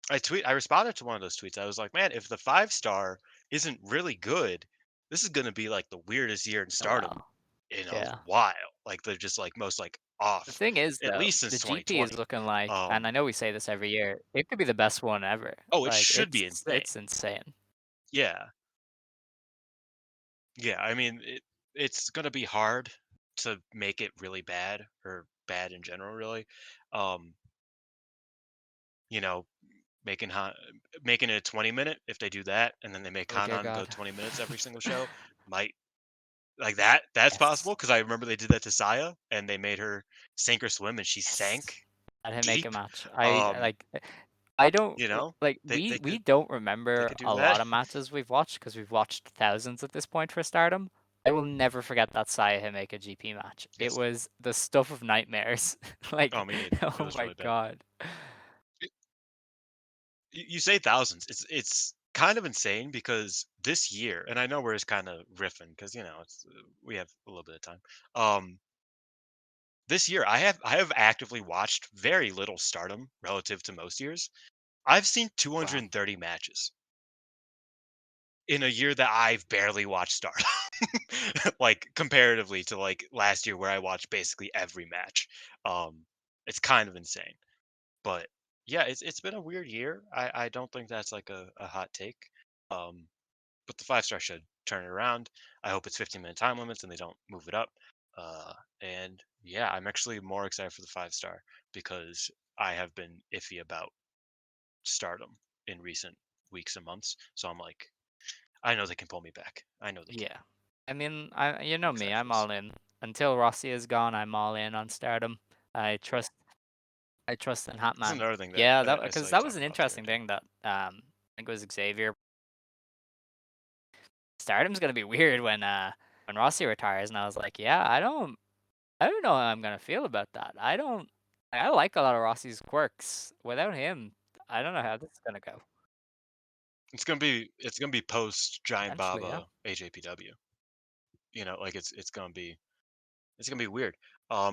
I responded to one of those tweets. I was like, man, if the 5 star isn't really good, this is gonna be like the weirdest year in Oh Stardom well. in a Yeah. while. Like they're just like most like The off, thing is at though, least since the GP is 2020. looking like, and I Um, know we say this every year, it could be the best one ever. oh, it Like should be insane. it's insane. Yeah, yeah. I mean, it's gonna be hard to make it really bad or bad in general, really. Um, you know, making making it a 20 minute if they do that, and then they make Oh dear Hanan go God. 20 minutes every single show, might like that. That's Yes. possible because I remember they did that to Saya, and they made her sink or swim, and she sank Yes. Let him make a deep. match. Um, I don't you know, like we don't they remember could do a that. lot of matches we've watched because we've watched thousands at this point for Stardom. I will never forget that Saya Himeka GP match. It Yes. was the stuff of nightmares. Like, Oh, me neither. It oh was my really bad. God. You say thousands. It's kind of insane because this year, and I know we're just kind of riffing because it's we have a little bit of time. Um, this year I have actively watched very little Stardom relative to most years. I've seen Wow. 230 matches in a year that I've barely watched Stardom. Like comparatively to like last year where I watched basically every match. Um, it's kind of insane. But yeah, it's been a weird year. I don't think that's like a hot take. Um, but the 5 star should turn it around. I hope it's 15-minute time limits and they don't move it up. And yeah, I'm actually more excited for the 5 star because I have been iffy about Stardom in recent weeks and months. So I'm like, I know they can pull me back. I know they can. Yeah. I mean, you I'm know me, excited for I'm this. all in. Until Rossi is gone, I'm all in on Stardom. I trust I trust in That's Hatman. another thing that Yeah, that I saw because you that was talking an about the other interesting day. thing that I think it was Xavier. Stardom's gonna be weird when Rossi retires, and I was like, yeah, I don't know how I'm gonna feel about that. I like a lot of Rossi's quirks. Without him, I don't know how this is gonna go. It's gonna be post Giant Eventually, yeah. Baba AJPW. Like it's gonna be weird.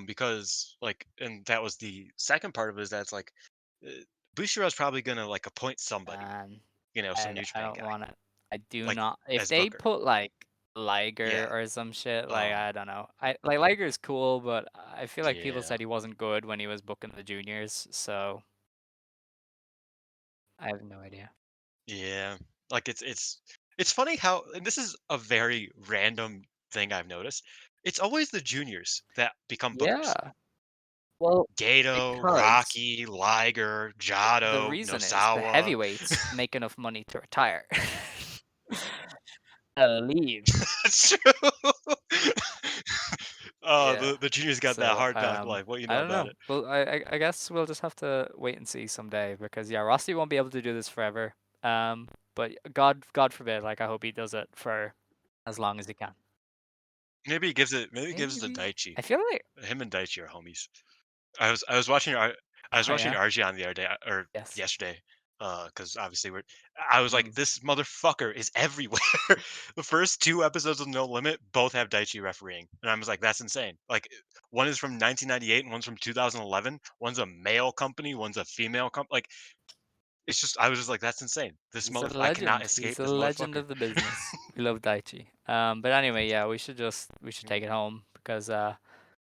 Because like, and that was the second part of it is that's like, uh, Bushiroad's probably gonna like appoint somebody, And some New I Japan don't guy, want to. I do like not. If as they Booker. put like Liger Yeah. or some shit, like Um. I don't know. I like Liger's cool, but I feel like people Yeah. said he wasn't good when he was booking the juniors, so I have no idea. Yeah. Like it's funny how, and this is a very random thing I've noticed. It's always the juniors that become bookers. Yeah. Well, Gato, because Rocky, Liger, the Jado, reason is the Nosawa. heavyweights make enough money to retire. Leave. That's true. Oh, Yeah. the juniors got that So, hard knock life. What you I know don't about know. it? Well, I guess we'll just have to wait and see someday because yeah, Rossi won't be able to do this forever. But God forbid, like I hope he does it for as long as he can. Maybe he gives it to Maybe. Daichi. I feel like. Him and Daichi are homies. I was watching Oh yeah. Arjion the other day or Yes. yesterday, because obviously I was like, this motherfucker is everywhere. The first 2 episodes of No Limit both have Daichi refereeing, and I was like, that's insane. Like, one is from 1998 and one's from 2011. One's a male company, one's a female company. Like, it's just, I was just like, that's insane. This He's a I cannot legend. escape He's a this legend motherfucker. of the business. We love Daichi. But anyway, yeah, we should take it home because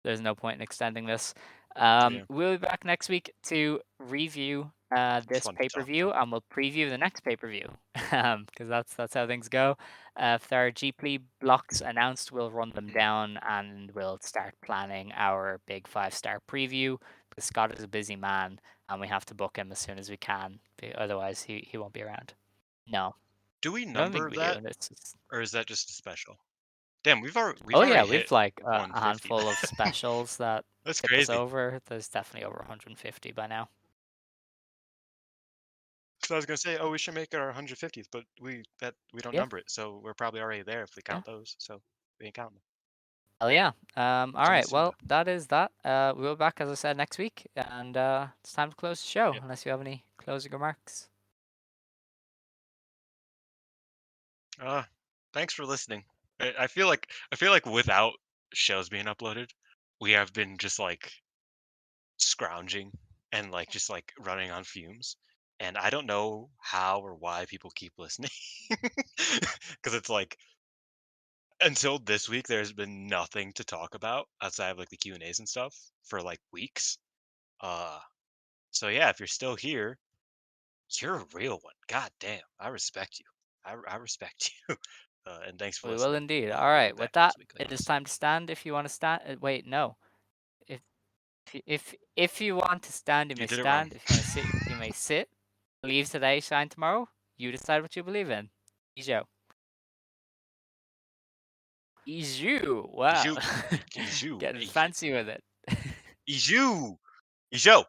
there's no point in extending this. Yeah, We'll be back next week to review it's this fun to talk pay-per-view, about. and we'll preview the next pay-per-view. Because that's how things go. If there are Gpli blocks announced, we'll run them down and we'll start planning our big 5-star preview. Because Scott is a busy man, and we have to book him as soon as we can. Otherwise, he won't be around. No, Do we I don't think number we do. that, And it's just... or is that just a special? Damn, we've Oh yeah, already we've hit like a 150. handful of specials that That's tip us crazy. over. There's definitely over 150 by now. So I was gonna say, oh, we should make it our 150th, but we don't Yeah, number it, so we're probably already there if we yeah. count those. So we ain't counting them. Hell yeah. All It's only right. Suda. Well, that is that. We'll be back, as I said, next week, and it's time to close the show. Yep. Unless you have any closing remarks. Thanks for listening. I feel like without shows being uploaded, we have been just like scrounging and like just like running on fumes. And I don't know how or why people keep listening. Because it's like until this week, there's been nothing to talk about outside of like the Q&As and stuff for like weeks. Uh, so yeah, if you're still here, you're a real one. God damn, I respect you. I respect you. And thanks for We will listening. indeed. All We'll be right. With back next that, week, I it is guess. time to stand. If you want to stand, wait, no. If if you want to stand, you You may did it wrong. stand. If you want to sit, you may sit. Believe today, shine tomorrow. You decide what you believe in. Ijo. Iju. Wow. Iju, Iju, Getting fancy with it. Iju, Iju.